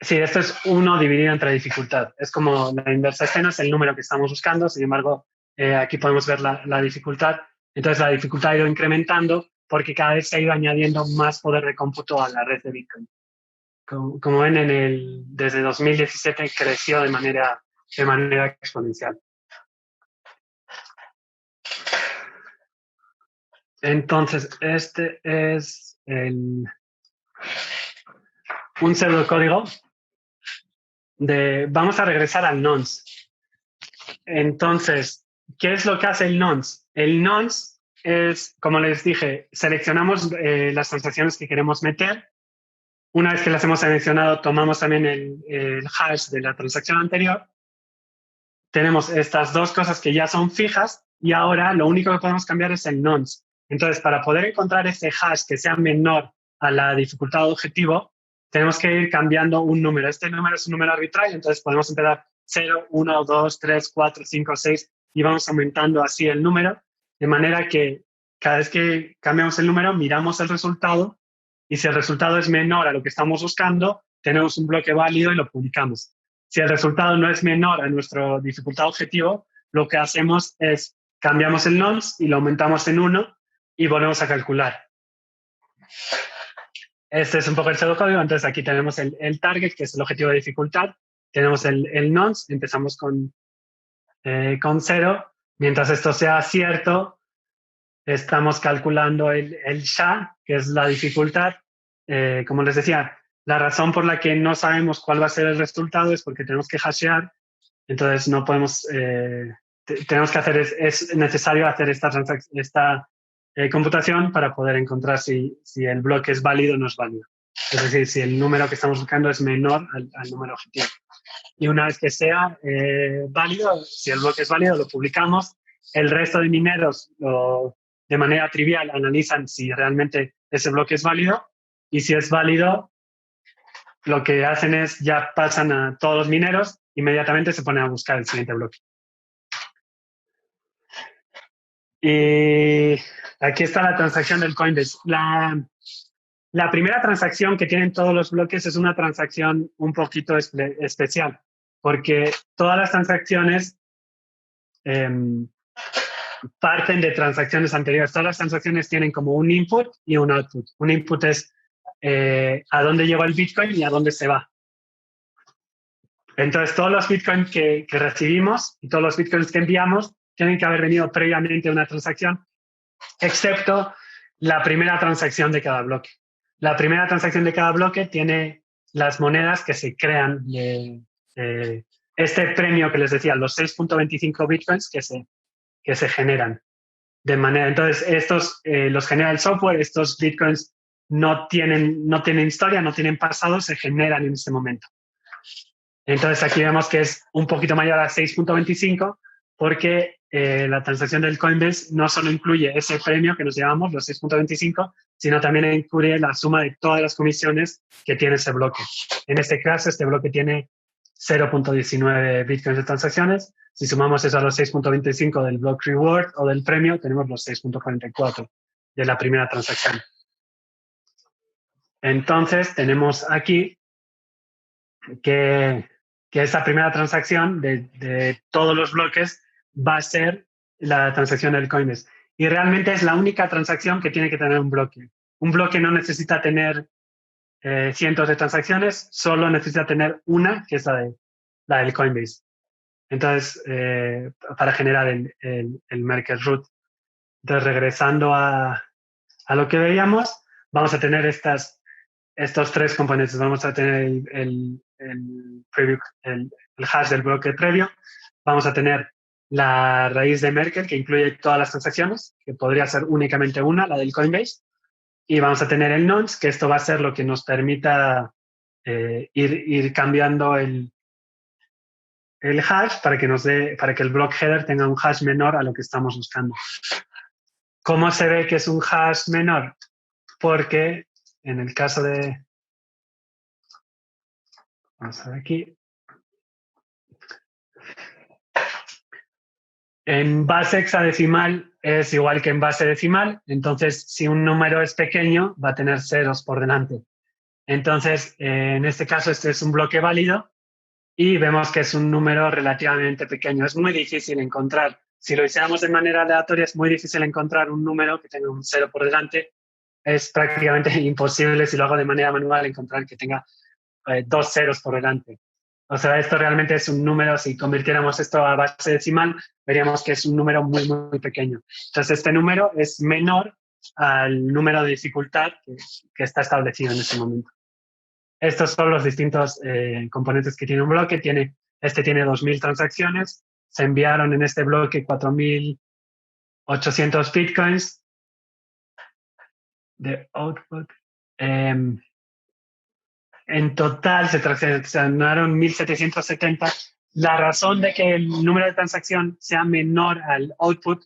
Sí, esto es 1 dividido entre dificultad. Es como la inversa escena, es el número que estamos buscando. Sin embargo, aquí podemos ver la dificultad. Entonces, la dificultad ha ido incrementando porque cada vez se ha ido añadiendo más poder de cómputo a la red de Bitcoin. Como ven, desde 2017 creció de manera exponencial. Entonces, este es un pseudocódigo vamos a regresar al nonce. Entonces, ¿qué es lo que hace el nonce? El nonce es, como les dije, seleccionamos las transacciones que queremos meter. Una vez que las hemos seleccionado, tomamos también el hash de la transacción anterior. Tenemos estas dos cosas que ya son fijas y ahora lo único que podemos cambiar es el nonce. Entonces, para poder encontrar ese hash que sea menor a la dificultad objetivo, tenemos que ir cambiando un número. Este número es un número arbitrario, entonces podemos empezar 0, 1, 2, 3, 4, 5, 6 y vamos aumentando así el número, de manera que cada vez que cambiamos el número, miramos el resultado y si el resultado es menor a lo que estamos buscando, tenemos un bloque válido y lo publicamos. Si el resultado no es menor a nuestra dificultad objetivo, lo que hacemos es cambiamos el nonce y lo aumentamos en 1 y volvemos a calcular. Este es un poco el pseudocódigo. Entonces aquí tenemos el target, que es el objetivo de dificultad. Tenemos el nonce, empezamos con 0. Mientras esto sea cierto, estamos calculando el SHA, que es la dificultad. Como les decía, la razón por la que no sabemos cuál va a ser el resultado es porque tenemos que hashear. Entonces no podemos, tenemos que hacer, es necesario hacer esta computación para poder encontrar si el bloque es válido o no es válido. Es decir, si el número que estamos buscando es menor al número objetivo. Y una vez que sea válido, si el bloque es válido, lo publicamos. El resto de mineros de manera trivial analizan si realmente ese bloque es válido y si es válido, lo que hacen es ya pasan a todos los mineros, inmediatamente se ponen a buscar el siguiente bloque. Y aquí está la transacción del Coinbase. La primera transacción que tienen todos los bloques es una transacción un poquito especial, porque todas las transacciones parten de transacciones anteriores. Todas las transacciones tienen como un input y un output. Un input es a dónde llegó el Bitcoin y a dónde se va. Entonces, todos los Bitcoins que recibimos y todos los Bitcoins que enviamos tienen que haber venido previamente a una transacción, excepto la primera transacción de cada bloque. La primera transacción de cada bloque tiene las monedas que se crean este premio que les decía, los 6.25 Bitcoins que se generan. De manera, entonces, estos los genera el software, estos Bitcoins no tienen historia, no tienen pasado, se generan en este momento. Entonces aquí vemos que es un poquito mayor a 6.25 porque la transacción del Coinbase no solo incluye ese premio que nos llevamos, los 6.25, sino también incluye la suma de todas las comisiones que tiene ese bloque. En este caso, este bloque tiene 0.19 bitcoins de transacciones. Si sumamos eso a los 6.25 del block reward o del premio, tenemos los 6.44 de la primera transacción. Entonces tenemos aquí que esa primera transacción de todos los bloques va a ser la transacción del Coinbase. Y realmente es la única transacción que tiene que tener un bloque. Un bloque no necesita tener cientos de transacciones, solo necesita tener una, que es la del Coinbase. Entonces, para generar el market root. Entonces, regresando a lo que veíamos, vamos a tener estos tres componentes. Vamos a tener el hash del bloque previo. Vamos a tener la raíz de Merkle, que incluye todas las transacciones, que podría ser únicamente una, la del Coinbase. Y vamos a tener el nonce, que esto va a ser lo que nos permita ir cambiando el hash para que el block header tenga un hash menor a lo que estamos buscando. ¿Cómo se ve que es un hash menor? Porque en el caso de... Vamos a ver aquí. En base hexadecimal es igual que en base decimal, entonces si un número es pequeño va a tener ceros por delante. Entonces, en este caso, este es un bloque válido y vemos que es un número relativamente pequeño. Es muy difícil encontrar. Si lo hiciéramos de manera aleatoria, es muy difícil encontrar un número que tenga un 0 por delante. Es prácticamente imposible, si lo hago de manera manual, encontrar que tenga 2 ceros por delante. O sea, esto realmente es un número, si convirtiéramos esto a base decimal, veríamos que es un número muy, muy pequeño. Entonces, este número es menor al número de dificultad que está establecido en este momento. Estos son los distintos componentes que tiene un bloque. Este tiene 2.000 transacciones. Se enviaron en este bloque 4.800 bitcoins de output. En total se transaccionaron 1.770. La razón de que el número de transacción sea menor al output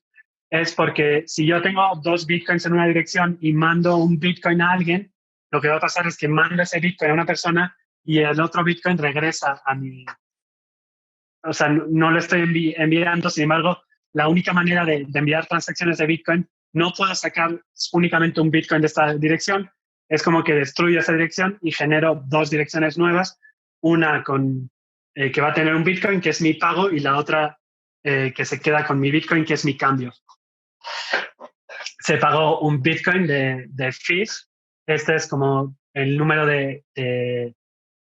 es porque si yo tengo 2 bitcoins en una dirección y mando un bitcoin a alguien, lo que va a pasar es que mando ese bitcoin a una persona y el otro bitcoin regresa a mi... O sea, no lo estoy enviando, sin embargo, la única manera de enviar transacciones de bitcoin, no puedo sacar únicamente un bitcoin de esta dirección, es como que destruyo esa dirección y genero 2 direcciones nuevas, una con que va a tener un bitcoin, que es mi pago, y la otra que se queda con mi bitcoin, que es mi cambio. Se pagó un bitcoin de fees. Este es como el número de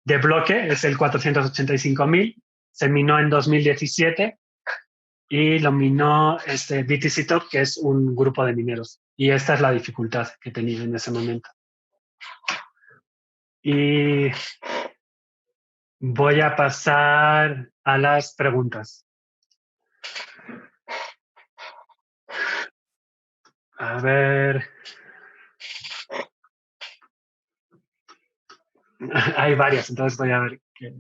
bloque, es el 485.000. Se minó en 2017 y lo minó BTC Top, que es un grupo de mineros. Y esta es la dificultad que tenía en ese momento. Y voy a pasar a las preguntas. A ver. Hay varias, entonces voy a ver qué.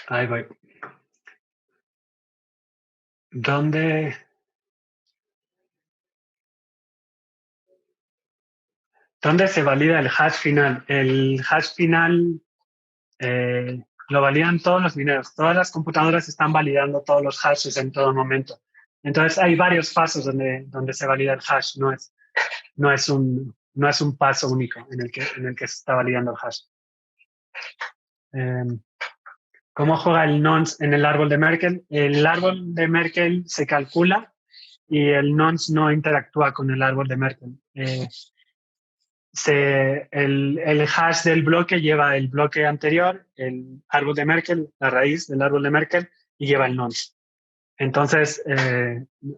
Ahí voy. ¿Dónde se valida el hash final? El hash final lo validan todos los mineros. Todas las computadoras están validando todos los hashes en todo momento. Entonces hay varios pasos donde se valida el hash. No es un paso único en el que se está validando el hash. ¿Cómo juega el nonce en el árbol de Merkle? El árbol de Merkle se calcula y el nonce no interactúa con el árbol de Merkle. El hash del bloque lleva el bloque anterior, el árbol de Merkle, la raíz del árbol de Merkle, y lleva el nonce. Entonces,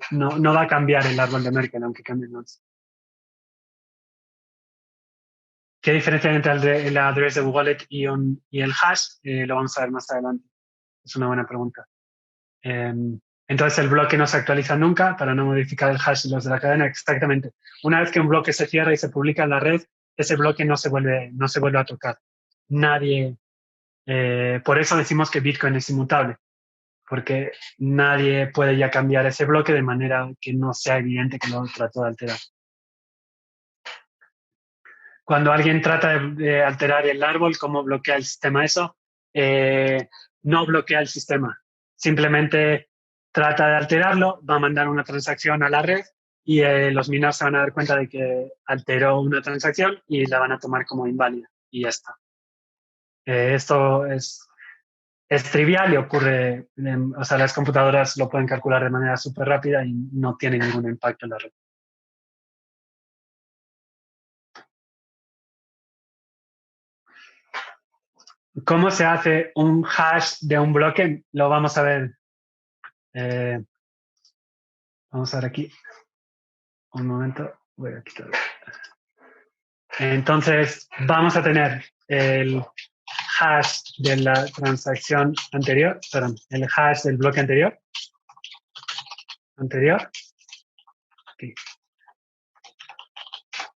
no va a cambiar el árbol de Merkle aunque cambie el nonce. ¿Qué diferencia hay entre el address de wallet y el hash? Lo vamos a ver más adelante. Es una buena pregunta. Entonces, el bloque no se actualiza nunca para no modificar el hash y los de la cadena. Exactamente. Una vez que un bloque se cierra y se publica en la red, ese bloque no se vuelve a tocar. Nadie. Por eso decimos que Bitcoin es inmutable, porque nadie puede ya cambiar ese bloque de manera que no sea evidente que lo trató de alterar. Cuando alguien trata de alterar el árbol, ¿cómo bloquea el sistema eso? No bloquea el sistema. Simplemente trata de alterarlo, va a mandar una transacción a la red y los mineros se van a dar cuenta de que alteró una transacción y la van a tomar como inválida y ya está. Esto es trivial y ocurre, o sea, las computadoras lo pueden calcular de manera súper rápida y no tiene ningún impacto en la red. ¿Cómo se hace un hash de un bloque? Lo vamos a ver. Vamos a ver aquí. Un momento. Voy a quitar. Entonces, vamos a tener el hash de la transacción anterior. Perdón, el hash del bloque anterior. Aquí.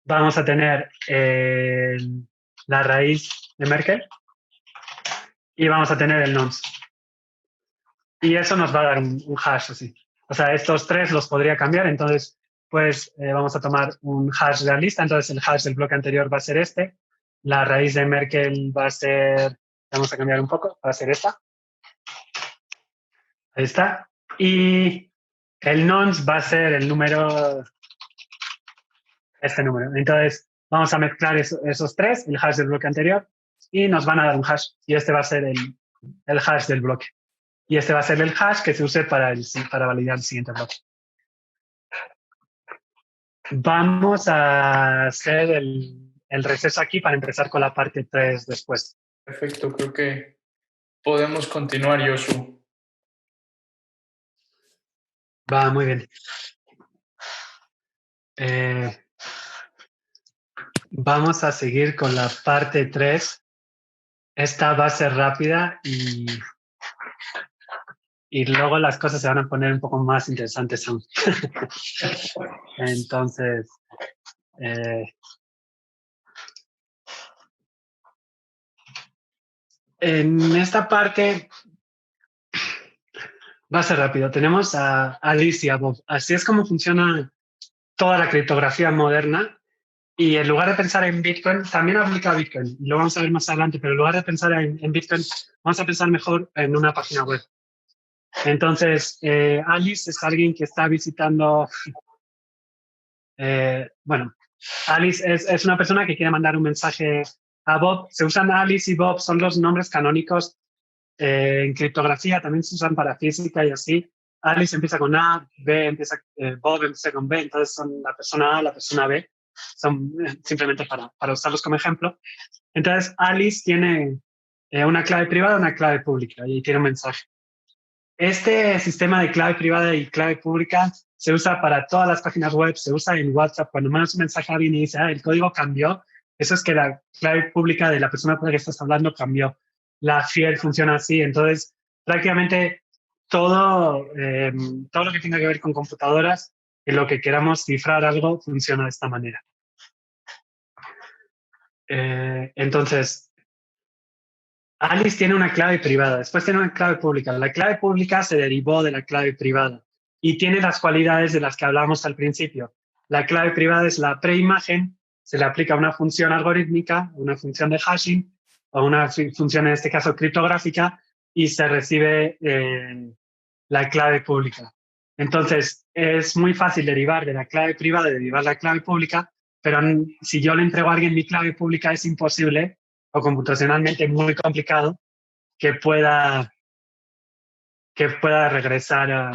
Vamos a tener la raíz de Merkle. Y vamos a tener el nonce. Y eso nos va a dar un hash así. O sea, estos tres los podría cambiar. Entonces, pues vamos a tomar un hash de la lista. Entonces, el hash del bloque anterior va a ser este. La raíz de Merkle va a ser, vamos a cambiar un poco, va a ser esta. Ahí está. Y el nonce va a ser el número, este número. Entonces, vamos a mezclar esos tres, el hash del bloque anterior, y nos van a dar un hash. Y este va a ser el hash del bloque. Y este va a ser el hash que se use para validar el siguiente bloque. Vamos a hacer el receso aquí para empezar con la parte 3 después. Perfecto, creo que podemos continuar, Josu. Va, muy bien. Vamos a seguir con la parte 3. Esta va a ser rápida y luego las cosas se van a poner un poco más interesantes aún. Entonces, en esta parte va a ser rápido. Tenemos a Alice y a Bob. Así es como funciona toda la criptografía moderna. Y en lugar de pensar en Bitcoin, también aplica a Bitcoin. Lo vamos a ver más adelante, pero en lugar de pensar en Bitcoin, vamos a pensar mejor en una página web. Entonces, Alice es alguien que está visitando... Alice es una persona que quiere mandar un mensaje a Bob. Se usan Alice y Bob, son los nombres canónicos en criptografía, también se usan para física y así. Alice empieza con A, Bob empieza con B, entonces son la persona A, la persona B. Son simplemente para usarlos como ejemplo. Entonces, Alice tiene una clave privada, una clave pública y tiene un mensaje. Este sistema de clave privada y clave pública se usa para todas las páginas web, se usa en WhatsApp. Cuando mandas un mensaje a alguien y dice, el código cambió, eso es que la clave pública de la persona con la que estás hablando cambió. La fiel funciona así. Entonces, prácticamente todo lo que tenga que ver con computadoras, en lo que queramos cifrar algo, funciona de esta manera. Entonces, Alice tiene una clave privada, después tiene una clave pública. La clave pública se derivó de la clave privada y tiene las cualidades de las que hablamos al principio. La clave privada es la preimagen, se le aplica una función algorítmica, una función de hashing o una función, en este caso, criptográfica, y se recibe la clave pública. Entonces, es muy fácil derivar de la clave privada y derivar la clave pública, pero si yo le entrego a alguien mi clave pública es imposible o computacionalmente muy complicado que pueda regresar a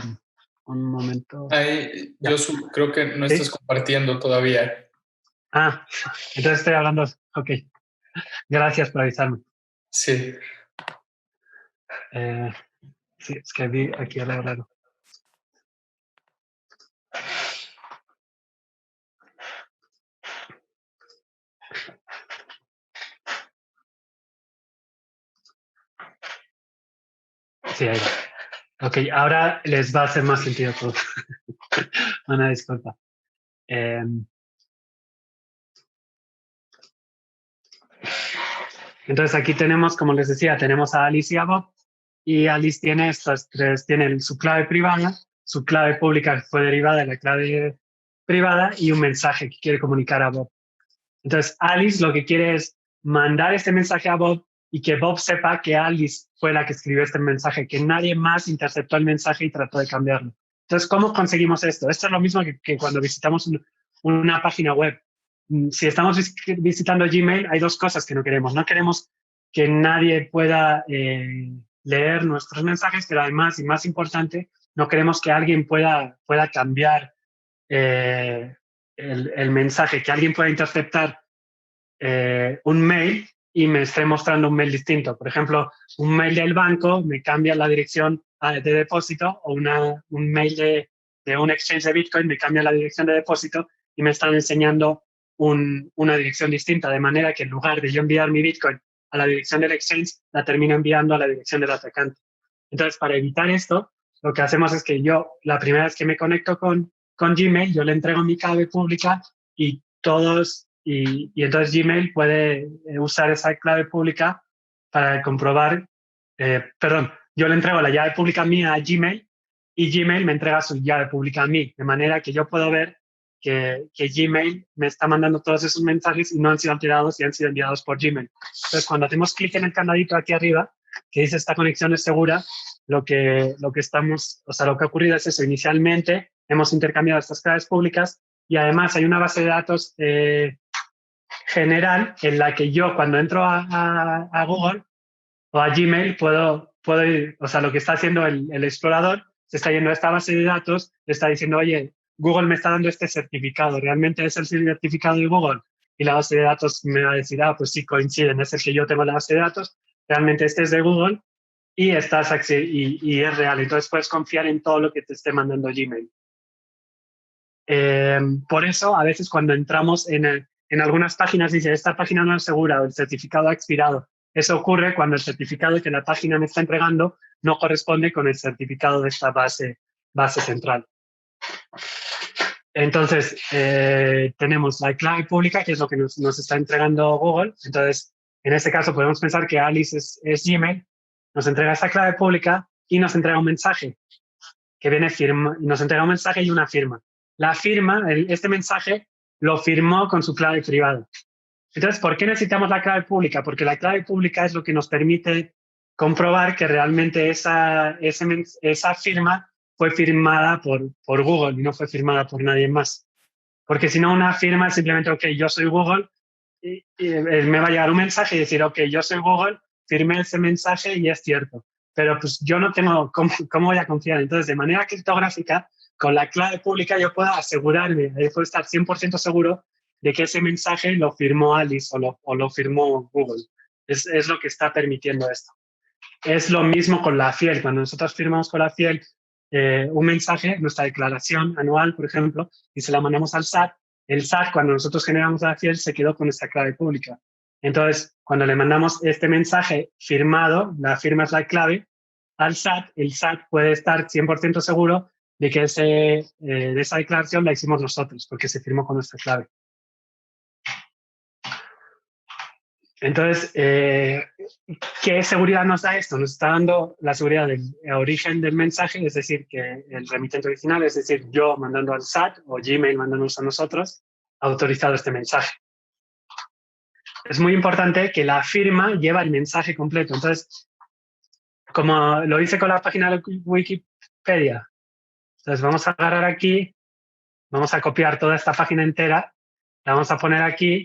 un momento. Ahí, Josu, creo que no estás compartiendo todavía. Entonces estoy hablando. Ok. Gracias por avisarme. Sí. Sí, es que vi aquí algo raro. Sí, ahí va. Ok, ahora les va a hacer más sentido todo. Una disculpa. Entonces aquí tenemos, como les decía, tenemos a Alice y a Bob. Y Alice tiene estas tres, tiene su clave privada, su clave pública que fue derivada de la clave privada y un mensaje que quiere comunicar a Bob. Entonces Alice lo que quiere es mandar este mensaje a Bob y que Bob sepa que Alice fue la que escribió este mensaje, que nadie más interceptó el mensaje y trató de cambiarlo. Entonces, ¿cómo conseguimos esto? Esto es lo mismo que cuando visitamos una página web. Si estamos visitando Gmail, hay dos cosas que no queremos. No queremos que nadie pueda leer nuestros mensajes, pero además, y más importante, no queremos que alguien pueda cambiar el mensaje, que alguien pueda interceptar un mail y me esté mostrando un mail distinto. Por ejemplo, un mail del banco me cambia la dirección de depósito o un mail de un exchange de Bitcoin me cambia la dirección de depósito y me están enseñando una dirección distinta, de manera que en lugar de yo enviar mi Bitcoin a la dirección del exchange, la termino enviando a la dirección del atacante. Entonces, para evitar esto, lo que hacemos es que yo, la primera vez que me conecto con Gmail, yo le entrego mi clave pública y entonces Gmail puede usar esa clave pública para comprobar, yo le entrego la llave pública mía a Gmail y Gmail me entrega su llave pública a mí, de manera que yo puedo ver que Gmail me está mandando todos esos mensajes y no han sido alterados y han sido enviados por Gmail. Entonces, cuando hacemos clic en el candadito aquí arriba, que dice esta conexión es segura, lo que ha ocurrido es eso. Inicialmente hemos intercambiado estas claves públicas y además hay una base de datos general en la que yo cuando entro a Google o a Gmail puedo ir, o sea, lo que está haciendo el explorador se está yendo a esta base de datos, le está diciendo, oye, Google me está dando este certificado, ¿realmente es el certificado de Google? Y la base de datos me va a decir, pues sí, coinciden, es el que yo tengo en la base de datos, realmente este es de Google y es real. Entonces puedes confiar en todo lo que te esté mandando Gmail. Por eso, a veces cuando entramos en algunas páginas, dice, esta página no es segura o el certificado ha expirado. Eso ocurre cuando el certificado que la página me está entregando no corresponde con el certificado de esta base central. Entonces, tenemos la clave pública, que es lo que nos está entregando Google. Entonces, en este caso podemos pensar que Alice es Gmail, nos entrega esta clave pública y nos entrega un mensaje que viene nos entrega un mensaje y una firma. La firma, este mensaje, lo firmó con su clave privada. Entonces, ¿por qué necesitamos la clave pública? Porque la clave pública es lo que nos permite comprobar que realmente esa firma fue firmada por Google y no fue firmada por nadie más. Porque si no, una firma es simplemente, ok, yo soy Google, y me va a llegar un mensaje y decir, ok, yo soy Google, firmé ese mensaje y es cierto. Pero pues yo no tengo, ¿cómo voy a confiar? Entonces, de manera criptográfica, con la clave pública yo puedo asegurarme, yo puedo estar 100% seguro de que ese mensaje lo firmó Alice o lo firmó Google. Es lo que está permitiendo esto. Es lo mismo con la FIEL. Cuando nosotros firmamos con la FIEL un mensaje, nuestra declaración anual, por ejemplo, y se la mandamos al SAT, el SAT, cuando nosotros generamos la FIEL, se quedó con esta clave pública. Entonces, cuando le mandamos este mensaje firmado, la firma es la clave, al SAT, el SAT puede estar 100% seguro de que de esa declaración la hicimos nosotros, porque se firmó con nuestra clave. Entonces, ¿qué seguridad nos da esto? Nos está dando la seguridad del origen del mensaje, es decir, que el remitente original, es decir, yo mandando al SAT o Gmail mandándonos a nosotros, ha autorizado este mensaje. Es muy importante que la firma lleva el mensaje completo. Entonces, como lo hice con la página de Wikipedia, entonces vamos a agarrar aquí, vamos a copiar toda esta página entera, la vamos a poner aquí,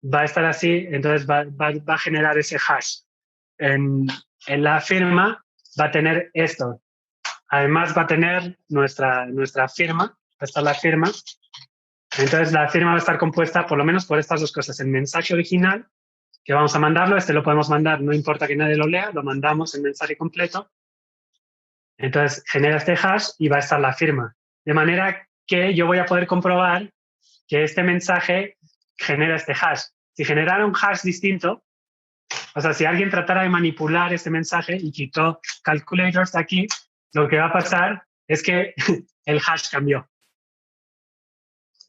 va a estar así, entonces va a generar ese hash. En la firma va a tener esto. Además va a tener nuestra firma, va a estar la firma. Entonces la firma va a estar compuesta por lo menos por estas dos cosas. El mensaje original, que vamos a mandarlo, lo podemos mandar, no importa que nadie lo lea, lo mandamos el mensaje completo. Entonces genera este hash y va a estar la firma. De manera que yo voy a poder comprobar que este mensaje genera este hash. Si generara un hash distinto, o sea, si alguien tratara de manipular este mensaje y quitó calculators de aquí, lo que va a pasar es que el hash cambió.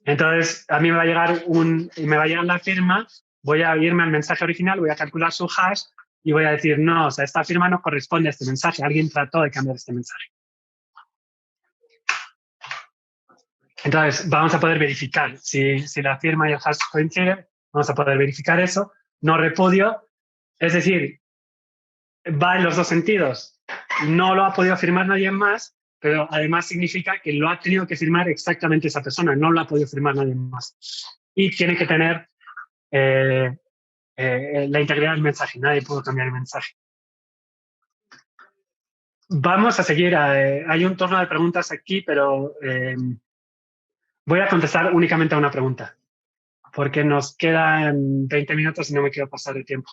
Entonces, a mí me va a llegar la firma, voy a irme al mensaje original, voy a calcular su hash y voy a decir, no, o sea, esta firma no corresponde a este mensaje, alguien trató de cambiar este mensaje. Entonces, vamos a poder verificar si la firma y el hash coinciden, vamos a poder verificar eso. No repudio, es decir, va en los dos sentidos. No lo ha podido firmar nadie más, pero además significa que lo ha tenido que firmar exactamente esa persona, no lo ha podido firmar nadie más. Y tiene que tener la integridad del mensaje, nadie pudo cambiar el mensaje. Vamos a seguir, hay un turno de preguntas aquí, pero voy a contestar únicamente a una pregunta, porque nos quedan 20 minutos y no me quiero pasar el tiempo.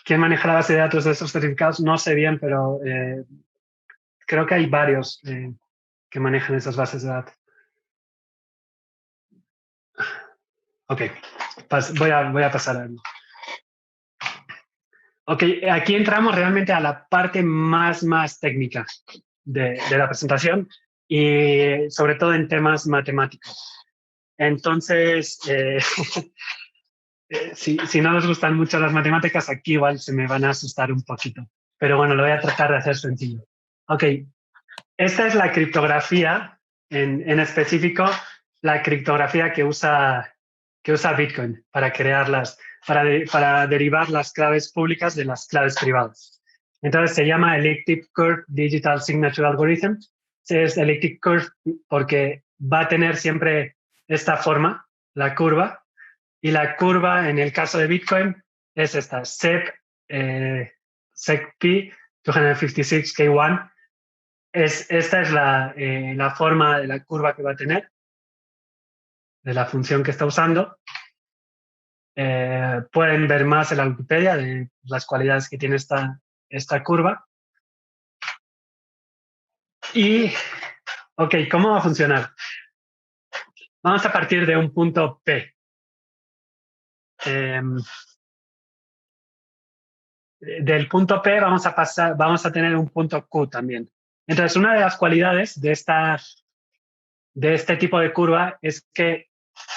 ¿Quién maneja la base de datos de estos certificados? No sé bien, pero creo que hay varios que manejan esas bases de datos. Ok, voy a pasar a... Ok, aquí entramos realmente a la parte más técnica de la presentación y sobre todo en temas matemáticos. Entonces, si no les gustan mucho las matemáticas, aquí igual se me van a asustar un poquito. Pero bueno, lo voy a tratar de hacer sencillo. Ok, esta es la criptografía, en específico, la criptografía que usa Bitcoin para crear las para derivar las claves públicas de las claves privadas. Entonces se llama Elliptic Curve Digital Signature Algorithm. Es Elliptic Curve porque va a tener siempre esta forma, la curva, y la curva en el caso de Bitcoin es esta, SECP 256K1. Esta es la forma de la curva que va a tener, de la función que está usando. Pueden ver más en la Wikipedia de las cualidades que tiene esta curva. Y, ok, ¿cómo va a funcionar? Vamos a partir de un punto P. Del punto P vamos a tener un punto Q también. Entonces, una de las cualidades de este tipo de curva es que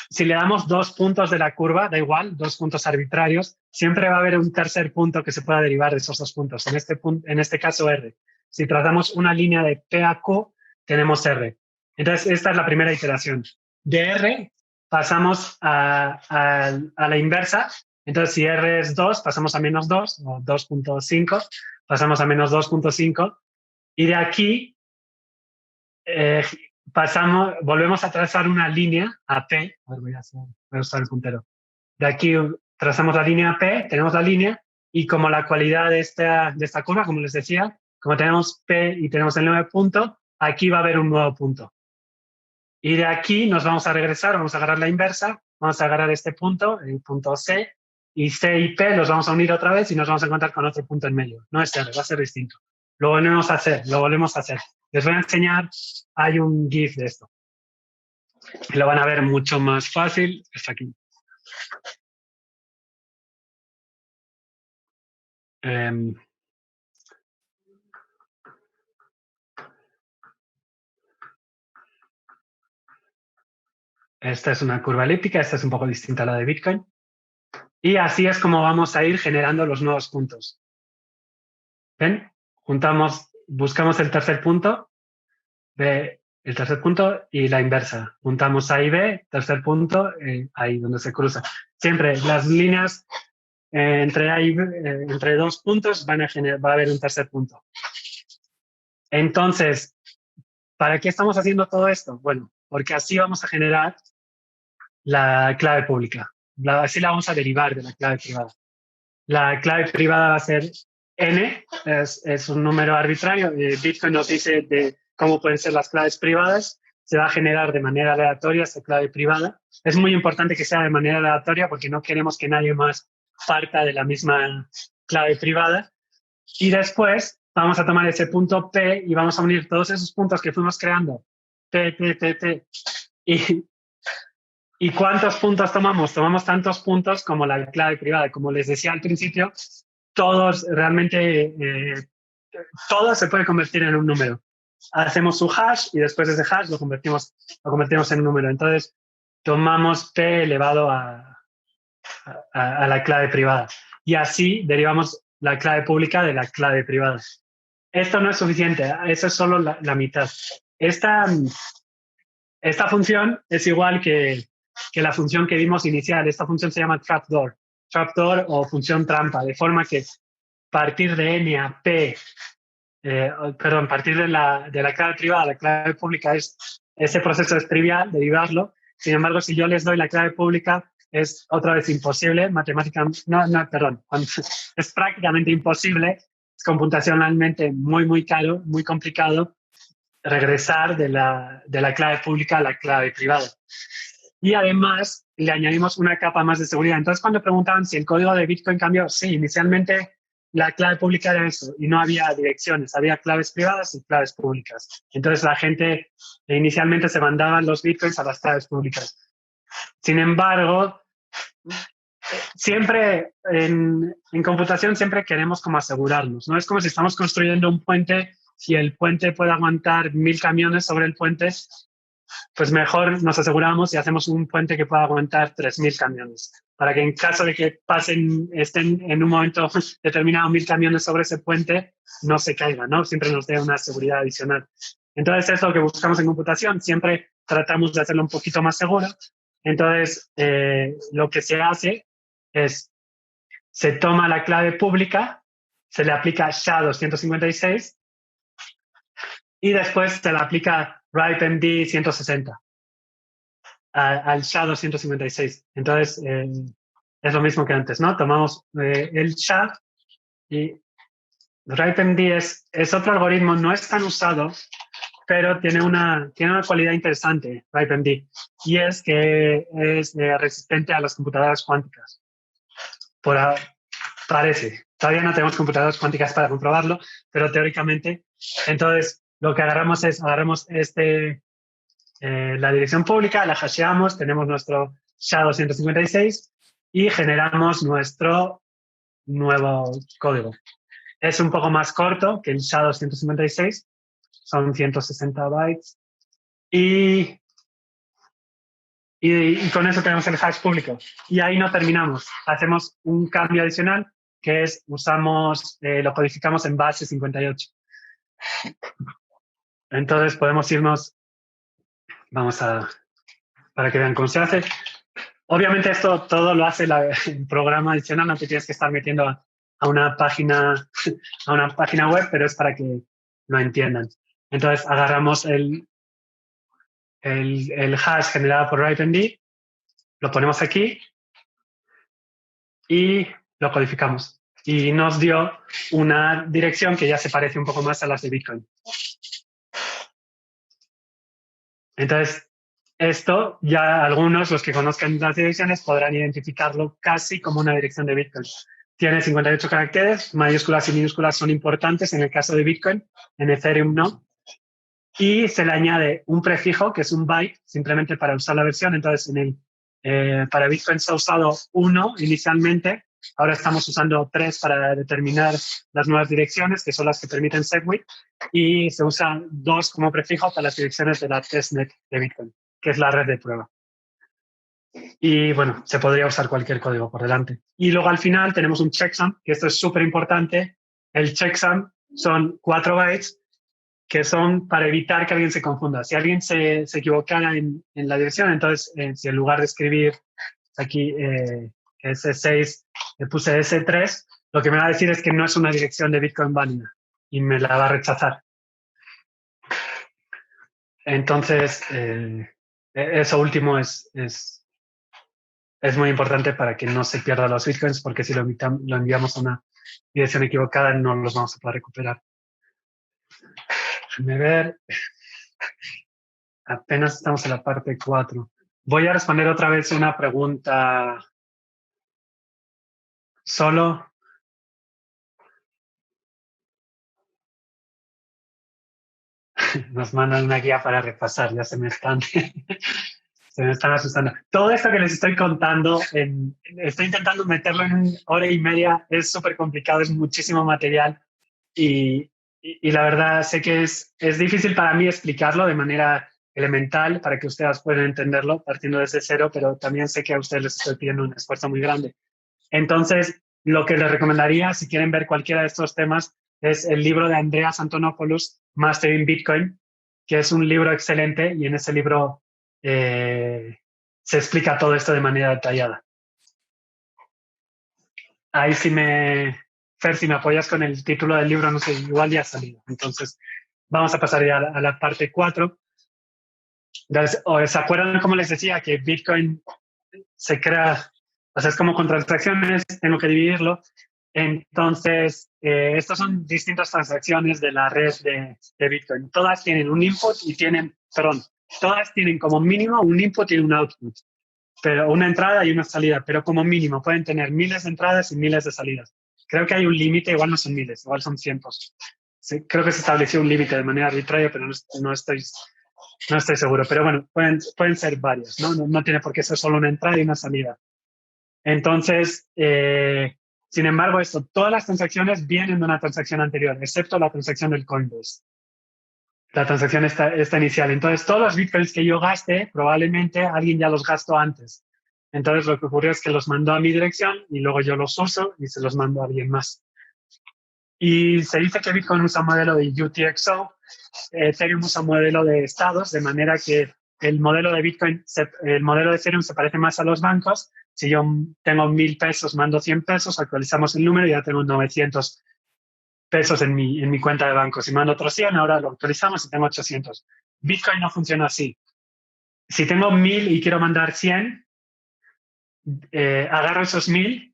si le damos 2 puntos de la curva, da igual, 2 puntos arbitrarios, siempre va a haber un tercer punto que se pueda derivar de esos 2 puntos. En este caso, R. Si trazamos una línea de P a Q, tenemos R. Entonces, esta es la primera iteración. De R pasamos a la inversa. Entonces, si R es 2, pasamos a menos 2, o 2.5, pasamos a menos 2.5. Y de aquí volvemos a trazar una línea a P. A ver, voy a usar el puntero. De aquí trazamos la línea P, tenemos la línea, y como la cualidad de esta curva, como les decía, como tenemos P y tenemos el 9 punto, aquí va a haber un nuevo punto. Y de aquí nos vamos a regresar, vamos a agarrar la inversa, vamos a agarrar este punto, el punto C, y C y P los vamos a unir otra vez y nos vamos a encontrar con otro punto en medio. No es R, va a ser distinto. Lo volvemos a hacer. Les voy a enseñar, hay un GIF de esto. Y lo van a ver mucho más fácil. Está aquí. Esta es una curva elíptica, esta es un poco distinta a la de Bitcoin. Y así es como vamos a ir generando los nuevos puntos. ¿Ven? Buscamos el tercer punto, el tercer punto y la inversa. Juntamos A y B, tercer punto, ahí donde se cruza. Siempre las líneas entre A y B, entre 2 puntos va a haber un tercer punto. Entonces, ¿para qué estamos haciendo todo esto? Bueno, porque así vamos a generar la clave pública. Así la vamos a derivar de la clave privada. La clave privada va a ser N, es un número arbitrario. Bitcoin nos dice de cómo pueden ser las claves privadas. Se va a generar de manera aleatoria esa clave privada. Es muy importante que sea de manera aleatoria porque no queremos que nadie más parta de la misma clave privada. Y después vamos a tomar ese punto P y vamos a unir todos esos puntos que fuimos creando. P. ¿Y cuántos puntos tomamos? Tomamos tantos puntos como la clave privada. Como les decía al principio, todos realmente, todo se puede convertir en un número. Hacemos su hash y después de ese hash lo convertimos en un número. Entonces, tomamos P elevado a la clave privada. Y así derivamos la clave pública de la clave privada. Esto no es suficiente, eso es solo la mitad. Esta función es igual que la función que vimos inicial. Esta función se llama trapdoor o función trampa, de forma que partir de N a P, partir de la clave privada a la clave pública, ese proceso es trivial, derivarlo. Sin embargo, si yo les doy la clave pública, es otra vez imposible, es prácticamente imposible, es computacionalmente muy caro, muy complicado regresar de la clave pública a la clave privada. Y además le añadimos una capa más de seguridad. Entonces, cuando preguntaban si el código de Bitcoin cambió, sí, inicialmente la clave pública era eso y no había direcciones, había claves privadas y claves públicas. Entonces, la gente inicialmente se mandaban los Bitcoins a las claves públicas. Sin embargo, siempre en computación siempre queremos como asegurarnos, ¿no? Es como si estamos construyendo un puente. Si el puente puede aguantar 1000 camiones sobre el puente, pues mejor nos aseguramos y hacemos un puente que pueda aguantar 3000 camiones, para que en caso de que estén en un momento determinado 1000 camiones sobre ese puente, no se caiga, ¿no? Siempre nos dé una seguridad adicional. Entonces, es lo que buscamos en computación. Siempre tratamos de hacerlo un poquito más seguro. Entonces, lo que se hace es se toma la clave pública, se le aplica SHA-256 y después se le aplica RIPE-MD 160 al SHA-256. Entonces, es lo mismo que antes, ¿no? Tomamos el SHA y RIPE-MD es otro algoritmo, no es tan usado, pero tiene una cualidad interesante, RIPE-MD, y es que es resistente a las computadoras cuánticas. Parece. Todavía no tenemos computadoras cuánticas para comprobarlo, pero teóricamente. Entonces, lo que agarramos la dirección pública, la hasheamos, tenemos nuestro SHA-256 y generamos nuestro nuevo código. Es un poco más corto que el SHA-256, son 160 bytes. Y con eso tenemos el hash público. Y ahí no terminamos. Hacemos un cambio adicional, que es lo codificamos en base 58. Entonces podemos irnos, para que vean cómo se hace. Obviamente esto todo lo hace el programa adicional, no te tienes que estar metiendo a una página web, pero es para que lo entiendan. Entonces agarramos el hash generado por RIPE-MD, lo ponemos aquí y lo codificamos. Y nos dio una dirección que ya se parece un poco más a las de Bitcoin. Entonces, esto ya algunos, los que conozcan las direcciones, podrán identificarlo casi como una dirección de Bitcoin. Tiene 58 caracteres, mayúsculas y minúsculas son importantes en el caso de Bitcoin, en Ethereum no. Y se le añade un prefijo, que es un byte, simplemente para usar la versión. Entonces, para Bitcoin se ha usado 1 inicialmente, ahora estamos usando 3 para determinar las nuevas direcciones, que son las que permiten SegWit, y se usa 2 como prefijo para las direcciones de la testnet de Bitcoin, que es la red de prueba. Y bueno, se podría usar cualquier código por delante. Y luego al final tenemos un checksum, que esto es súper importante. El checksum son 4 bytes, que son para evitar que alguien se confunda. Si alguien se equivocara en la dirección, entonces si en lugar de escribir aquí S6 le puse S3, lo que me va a decir es que no es una dirección de Bitcoin válida y me la va a rechazar. Entonces, eso último es muy importante para que no se pierdan los Bitcoins, porque si lo enviamos a una dirección equivocada no los vamos a poder recuperar. Déjame ver. Apenas estamos en la parte 4. Voy a responder otra vez una pregunta solo. Nos mandan una guía para repasar, ya se me están asustando. Todo esto que les estoy contando, estoy intentando meterlo en 1 hora y media, es súper complicado, es muchísimo material y la verdad sé que es difícil para mí explicarlo de manera elemental para que ustedes puedan entenderlo partiendo desde cero, pero también sé que a ustedes les estoy pidiendo un esfuerzo muy grande. Entonces, lo que les recomendaría, si quieren ver cualquiera de estos temas, es el libro de Andreas Antonopoulos, Mastering Bitcoin, que es un libro excelente y en ese libro se explica todo esto de manera detallada. Ahí Fer, si me apoyas con el título del libro, no sé, igual ya ha salido. Entonces, vamos a pasar ya a la parte 4. ¿Se acuerdan cómo les decía que Bitcoin se crea, o sea, es como con transacciones, tengo que dividirlo? Entonces, estas son distintas transacciones de la red de Bitcoin. Todas tienen un input todas tienen como mínimo un input y un output, pero una entrada y una salida, pero como mínimo pueden tener miles de entradas y miles de salidas. Creo que hay un límite, igual no son miles, igual son cientos. Sí, creo que se estableció un límite de manera arbitraria, pero no estoy seguro. Pero bueno, pueden ser varias, ¿no? No tiene por qué ser solo una entrada y una salida. Entonces, sin embargo, todas las transacciones vienen de una transacción anterior, excepto la transacción del Coinbase. La transacción está inicial. Entonces, todos los bitcoins que yo gaste, probablemente alguien ya los gastó antes. Entonces, lo que ocurrió es que los mandó a mi dirección y luego yo los uso y se los mando a alguien más. Y se dice que Bitcoin usa un modelo de UTXO, Ethereum usa un modelo de estados, de manera que el modelo de Bitcoin, el modelo de Ethereum se parece más a los bancos. Si yo tengo 1.000 pesos, mando 100 pesos, actualizamos el número y ya tengo 900 pesos en mi cuenta de banco. Si mando otros 100, ahora lo actualizamos y tengo 800. Bitcoin no funciona así. Si tengo 1.000 y quiero mandar 100, agarro esos 1.000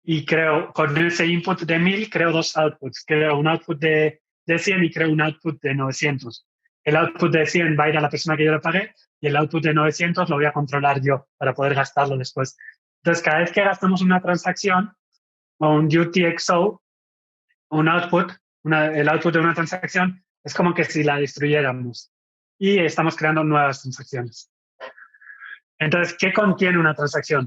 y creo, con ese input de 1.000, creo dos outputs. Creo un output de 100 y creo un output de 900. El output de 100 va a ir a la persona que yo le pagué y el output de 900 lo voy a controlar yo para poder gastarlo después. Entonces, cada vez que gastamos una transacción o un UTXO, un output, el output de una transacción, es como que si la destruyéramos y estamos creando nuevas transacciones. Entonces, ¿qué contiene una transacción?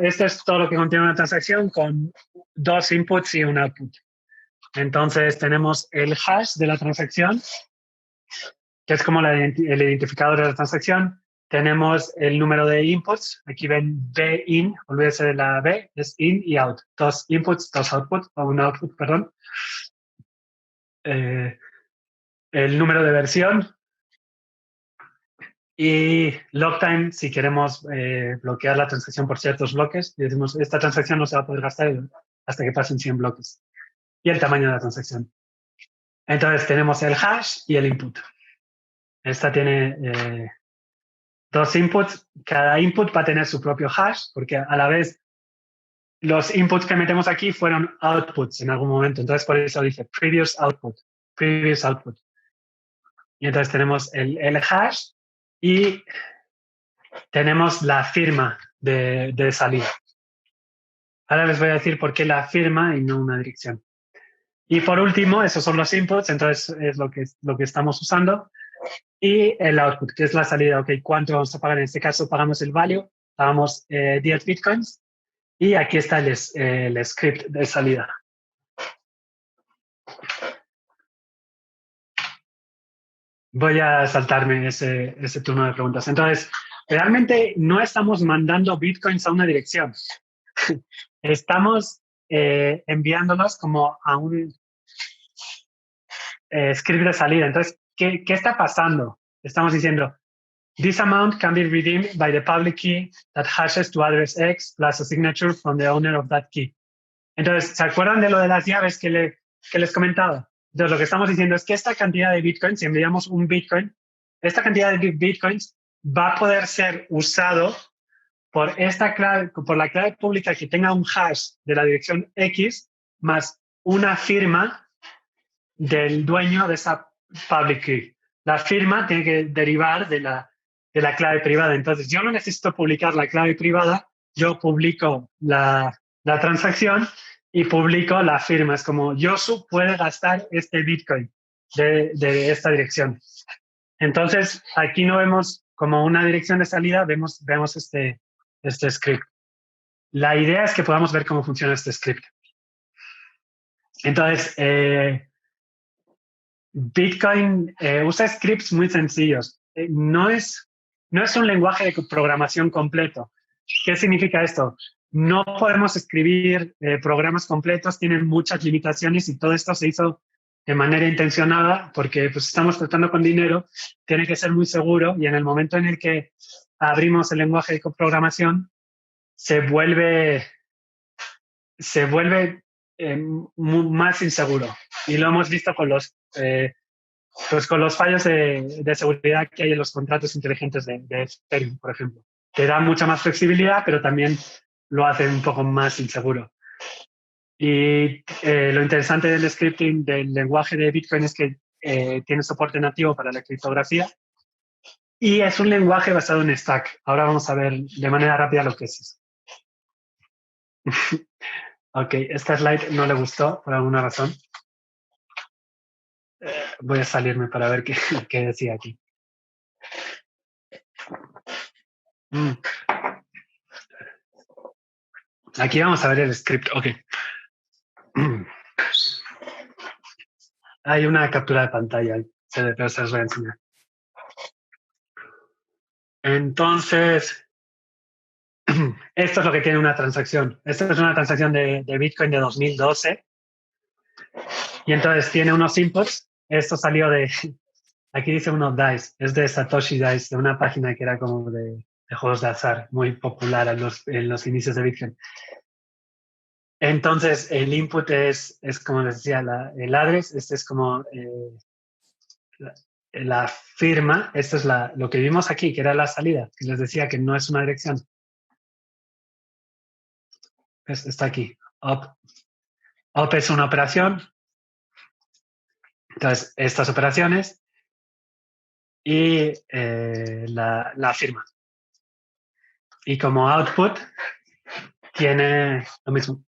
Esto es todo lo que contiene una transacción con dos inputs y un output. Entonces, tenemos el hash de la transacción, que es como el identificador de la transacción. Tenemos el número de inputs. Aquí ven B in, olvídese de la B, es in y out. Dos inputs, dos outputs, o un output, perdón. El número de versión. Y log time, si queremos bloquear la transacción por ciertos bloques, y decimos, esta transacción no se va a poder gastar hasta que pasen 100 bloques. Y el tamaño de la transacción. Entonces tenemos el hash y el input. Esta tiene dos inputs. Cada input va a tener su propio hash, porque a la vez los inputs que metemos aquí fueron outputs en algún momento. Entonces por eso dice previous output, previous output. Y entonces tenemos el hash y tenemos la firma de salida. Ahora les voy a decir por qué la firma y no una dirección. Y por último, esos son los inputs, entonces es lo que estamos usando. Y el output, que es la salida. Ok, ¿cuánto vamos a pagar? En este caso pagamos el value, pagamos 10 bitcoins. Y aquí está el script de salida. Voy a saltarme ese turno de preguntas. Entonces, realmente no estamos mandando bitcoins a una dirección. Estamos enviándolos como a un script de salida. Entonces, ¿qué está pasando? Estamos diciendo, this amount can be redeemed by the public key that hashes to address X plus a signature from the owner of that key. Entonces, ¿se acuerdan de lo de las llaves que les comentaba? Entonces, lo que estamos diciendo es que esta cantidad de bitcoins, si enviamos un bitcoin, esta cantidad de bitcoins va a poder ser usado por la clave pública que tenga un hash de la dirección X más una firma del dueño de esa public key. La firma tiene que derivar de la clave privada. Entonces, yo no necesito publicar la clave privada, yo publico la transacción y publico la firma. Es como, Yosu puede gastar este Bitcoin de esta dirección. Entonces, aquí no vemos como una dirección de salida, vemos este script. La idea es que podamos ver cómo funciona este script. Entonces, Bitcoin usa scripts muy sencillos. No es un lenguaje de programación completo. ¿Qué significa esto? No podemos escribir programas completos, tienen muchas limitaciones y todo esto se hizo de manera intencionada porque pues, estamos tratando con dinero, tiene que ser muy seguro y en el momento en el que abrimos el lenguaje de programación se vuelve más inseguro. Y lo hemos visto con los fallos de seguridad que hay en los contratos inteligentes de Ethereum, por ejemplo. Te da mucha más flexibilidad, pero también lo hace un poco más inseguro. Y lo interesante del scripting del lenguaje de Bitcoin es que tiene soporte nativo para la criptografía y es un lenguaje basado en stack. Ahora vamos a ver de manera rápida lo que es eso. Ok, esta slide no le gustó por alguna razón. Voy a salirme para ver qué decía aquí. Aquí vamos a ver el script. Ok. Hay una captura de pantalla. Pero se los voy a enseñar. Entonces, esto es lo que tiene una transacción. Esta es una transacción de Bitcoin de 2012. Y entonces tiene unos inputs. Esto salió Aquí dice uno DICE, es de Satoshi Dice, de una página que era como de juegos de azar, muy popular en los inicios de Bitcoin. Entonces, el input es como les decía, el address, este es como la firma, esto es lo que vimos aquí, que era la salida, que les decía que no es una dirección. Está aquí, up. Up es una operación, entonces estas operaciones y la firma. Y como output tiene lo mismo,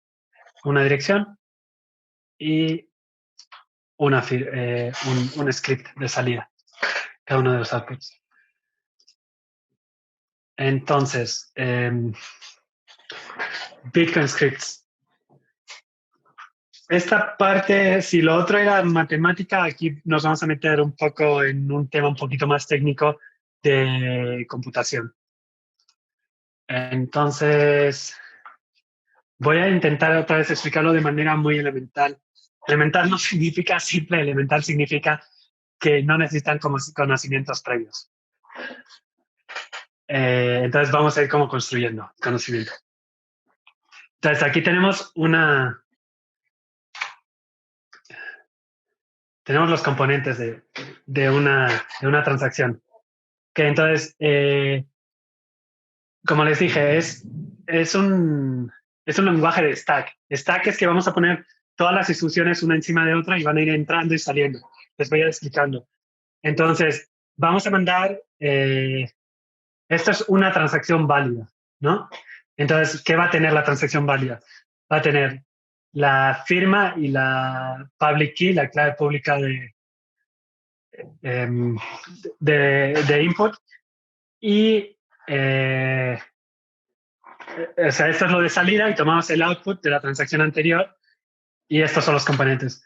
una dirección y un script de salida, cada uno de los outputs. Entonces, Bitcoin scripts. Esta parte, si lo otro era matemática, aquí nos vamos a meter un poco en un tema un poquito más técnico de computación. Entonces, voy a intentar otra vez explicarlo de manera muy elemental. Elemental no significa simple, elemental significa que no necesitan conocimientos previos. Entonces vamos a ir como construyendo conocimiento. Entonces aquí tenemos tenemos los componentes de una transacción. Que entonces, como les dije, es un lenguaje de stack. Stack es que vamos a poner todas las instrucciones una encima de otra y van a ir entrando y saliendo. Les voy a ir explicando. Entonces, vamos a mandar, esto es una transacción válida, ¿no? Entonces, ¿qué va a tener la transacción válida? Va a tener la firma y la public key, la clave pública de input. Y, o sea, esto es lo de salida y tomamos el output de la transacción anterior y estos son los componentes.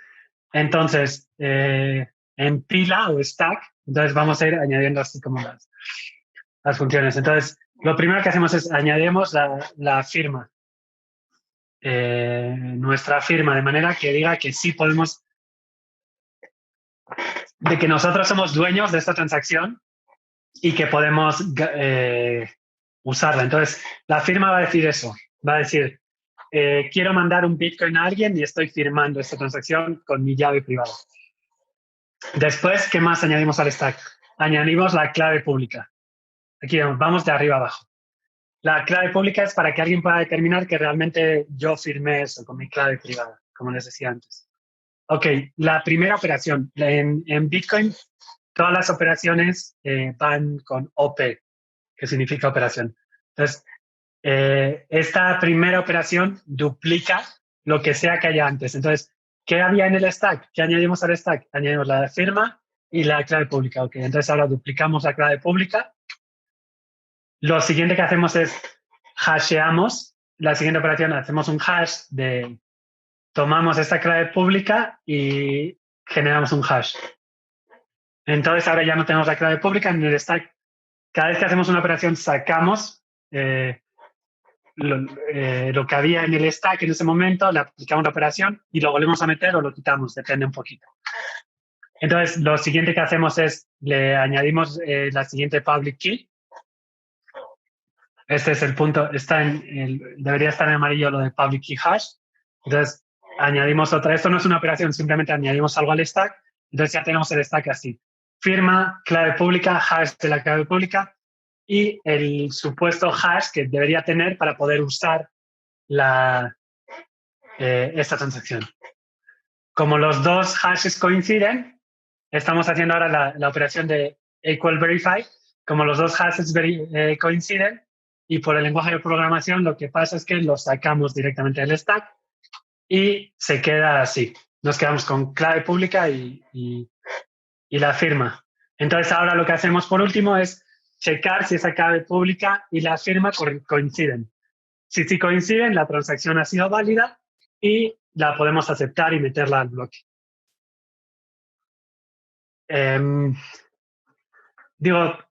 Entonces, en pila o stack, entonces vamos a ir añadiendo así como las funciones. Entonces, lo primero que hacemos es añadimos la firma. Nuestra firma, de manera que diga que sí podemos, de que nosotros somos dueños de esta transacción y que podemos usarla. Entonces, la firma va a decir eso, va a decir, quiero mandar un Bitcoin a alguien y estoy firmando esta transacción con mi llave privada. Después, ¿qué más añadimos al stack? Añadimos la clave pública. Aquí vamos de arriba abajo. La clave pública es para que alguien pueda determinar que realmente yo firmé eso con mi clave privada, como les decía antes. Ok, la primera operación. En Bitcoin, todas las operaciones van con OP, que significa operación. Entonces, esta primera operación duplica lo que sea que haya antes. Entonces, ¿qué había en el stack? ¿Qué añadimos al stack? Añadimos la firma y la clave pública. Ok, entonces ahora duplicamos la clave pública. Lo siguiente que hacemos es hasheamos. La siguiente operación, hacemos un hash tomamos esta clave pública y generamos un hash. Entonces ahora ya no tenemos la clave pública en el stack. Cada vez que hacemos una operación sacamos lo que había en el stack en ese momento, le aplicamos la operación y lo volvemos a meter o lo quitamos, depende un poquito. Entonces lo siguiente que hacemos es le añadimos la siguiente public key. Este es el punto, debería estar en amarillo lo de public key hash. Entonces añadimos otra, esto no es una operación, simplemente añadimos algo al stack. Entonces ya tenemos el stack así. Firma, clave pública, hash de la clave pública y el supuesto hash que debería tener para poder usar esta transacción. Como los dos hashes coinciden, estamos haciendo ahora la operación de equal verify. Como los dos hashes coinciden y por el lenguaje de programación lo que pasa es que los sacamos directamente del stack y se queda así. Nos quedamos con clave pública y la firma. Entonces ahora lo que hacemos por último es checar si esa clave pública y la firma coinciden. Si coinciden, la transacción ha sido válida y la podemos aceptar y meterla al bloque.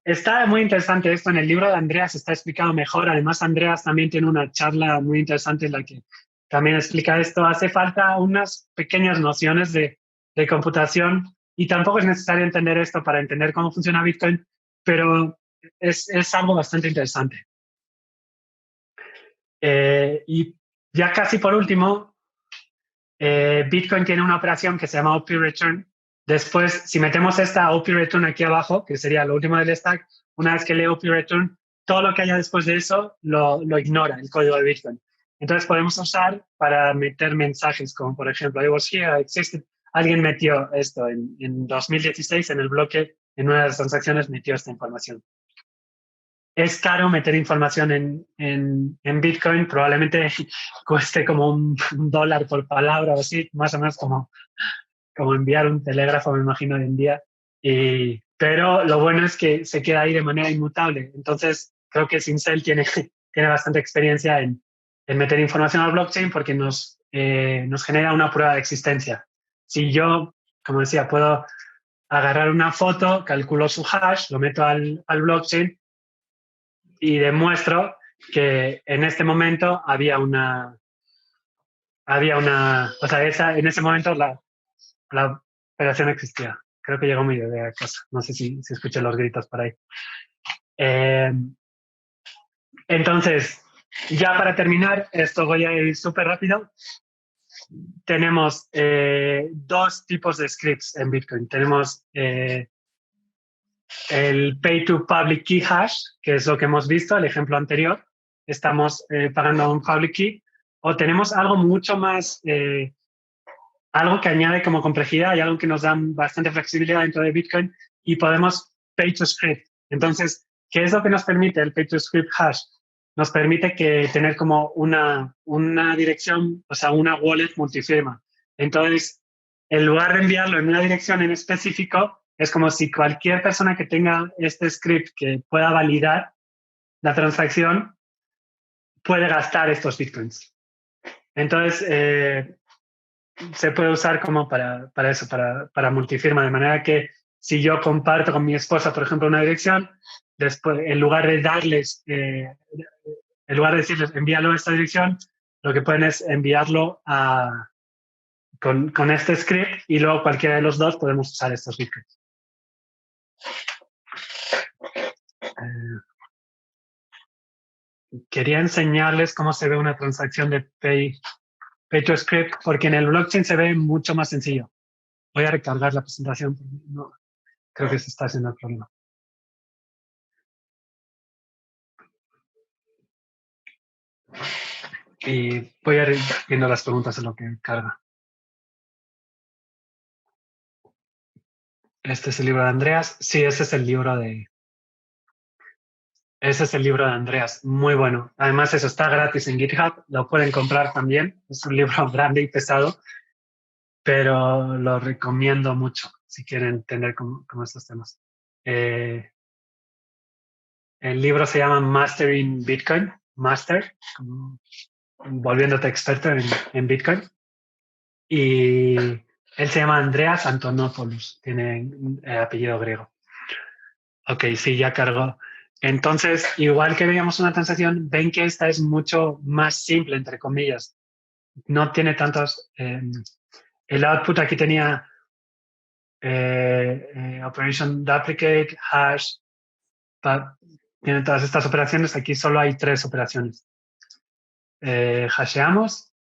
Está muy interesante esto. En el libro de Andreas está explicado mejor. Además, Andreas también tiene una charla muy interesante en la que también explica esto. Hace falta unas pequeñas nociones de computación Y tampoco es necesario entender esto para entender cómo funciona Bitcoin, pero es algo bastante interesante. Y ya casi por último, Bitcoin tiene una operación que se llama OP Return. Después, si metemos esta OP Return aquí abajo, que sería lo último del stack, una vez que lee OP Return, todo lo que haya después de eso lo ignora el código de Bitcoin. Entonces podemos usar para meter mensajes como, por ejemplo, I was here, I existed. Alguien metió esto en 2016 en el bloque, en una de las transacciones metió esta información. Es caro meter información en Bitcoin, probablemente cueste como un $1 por palabra o así, más o menos como enviar un telégrafo, me imagino, hoy en día. Pero lo bueno es que se queda ahí de manera inmutable. Entonces, creo que Sincel tiene bastante experiencia en meter información al blockchain porque nos genera una prueba de existencia. Si yo, como decía, puedo agarrar una foto, calculo su hash, lo meto al blockchain y demuestro que en este momento había una, o sea, en ese momento la operación existía. Creo que llegó mi bebé a casa. No sé si escuché los gritos por ahí. Entonces, ya para terminar, esto voy a ir súper rápido. Tenemos dos tipos de scripts en Bitcoin. Tenemos el Pay to Public Key Hash, que es lo que hemos visto, el ejemplo anterior. Estamos pagando un public key. O tenemos algo mucho más, algo que añade como complejidad y algo que nos da bastante flexibilidad dentro de Bitcoin y podemos Pay to Script. Entonces, ¿qué es lo que nos permite el Pay to Script Hash? Nos permite tener como una dirección, o sea, una wallet multifirma. Entonces, en lugar de enviarlo en una dirección en específico, es como si cualquier persona que tenga este script que pueda validar la transacción puede gastar estos bitcoins. Entonces, se puede usar como para eso, para multifirma, de manera que si yo comparto con mi esposa, por ejemplo, una dirección, después, en lugar de decirles envíalo a esta dirección, lo que pueden es enviarlo con este script y luego cualquiera de los dos podemos usar estos bitcoins. Quería enseñarles cómo se ve una transacción de Pay to Script, porque en el blockchain se ve mucho más sencillo. Voy a recargar la presentación, no, creo que se está haciendo el problema. Y voy a ir viendo las preguntas en lo que carga. Este es el libro de Andreas. Sí, ese es el libro de Andreas. Muy bueno. Además, eso está gratis en GitHub. Lo pueden comprar también. Es un libro grande y pesado, pero lo recomiendo mucho si quieren entender cómo estos temas. El libro se llama Mastering Bitcoin. Master, volviéndote experto en Bitcoin. Y él se llama Andreas Antonopoulos, tiene apellido griego. Ok, sí, ya cargó. Entonces, igual que veíamos una transacción, ven que esta es mucho más simple, entre comillas. No tiene tantos... el output aquí tenía operation duplicate, hash, tiene todas estas operaciones. Aquí solo hay 3 operaciones. Hasheamos,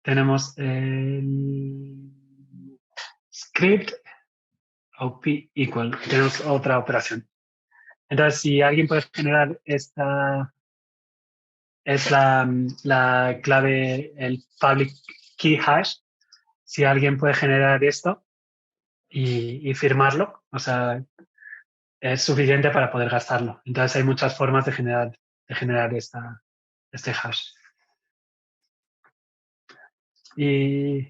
tenemos el script OP equal, tenemos otra operación. Entonces, si alguien puede generar esta, es la clave, el public key hash, si alguien puede generar esto y firmarlo, o sea, es suficiente para poder gastarlo. Entonces, hay muchas formas de generar este hash. Y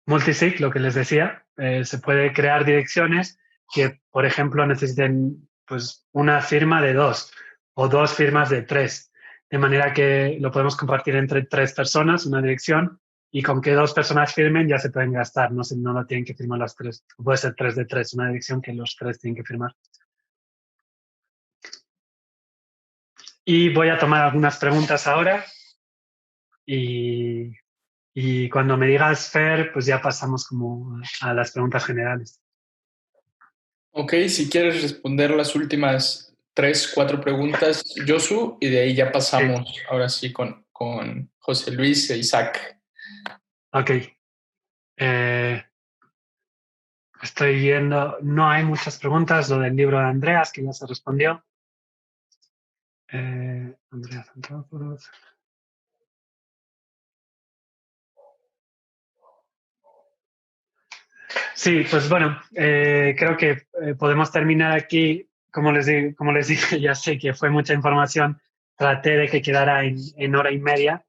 multisig, lo que les decía, se puede crear direcciones que, por ejemplo, necesiten pues, una firma de 2 o 2 firmas de 3, de manera que lo podemos compartir entre 3 personas, una dirección, y con que 2 personas firmen ya se pueden gastar, no lo tienen que firmar las 3. Puede ser 3 de 3, una dirección que los 3 tienen que firmar. Y voy a tomar algunas preguntas ahora y Y cuando me digas, Fer, pues ya pasamos como a las preguntas generales. Ok, si quieres responder las últimas 3, 4 preguntas, Josu, y de ahí ya Sí, pasamos ahora sí con José Luis e Isaac. ok. Estoy viendo, no hay muchas preguntas, lo del libro de Andreas, que ya se respondió. Andreas Antrópolos. Sí, pues bueno, creo que podemos terminar aquí. Como les dije, ya sé que fue mucha información. Traté de que quedara en hora y media.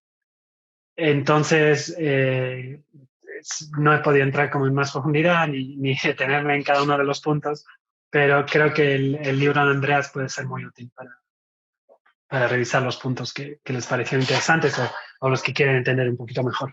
Entonces, no he podido entrar como en más profundidad ni detenerme en cada uno de los puntos, pero creo que el libro de Andreas puede ser muy útil para revisar los puntos que les parecieron interesantes o los que quieren entender un poquito mejor.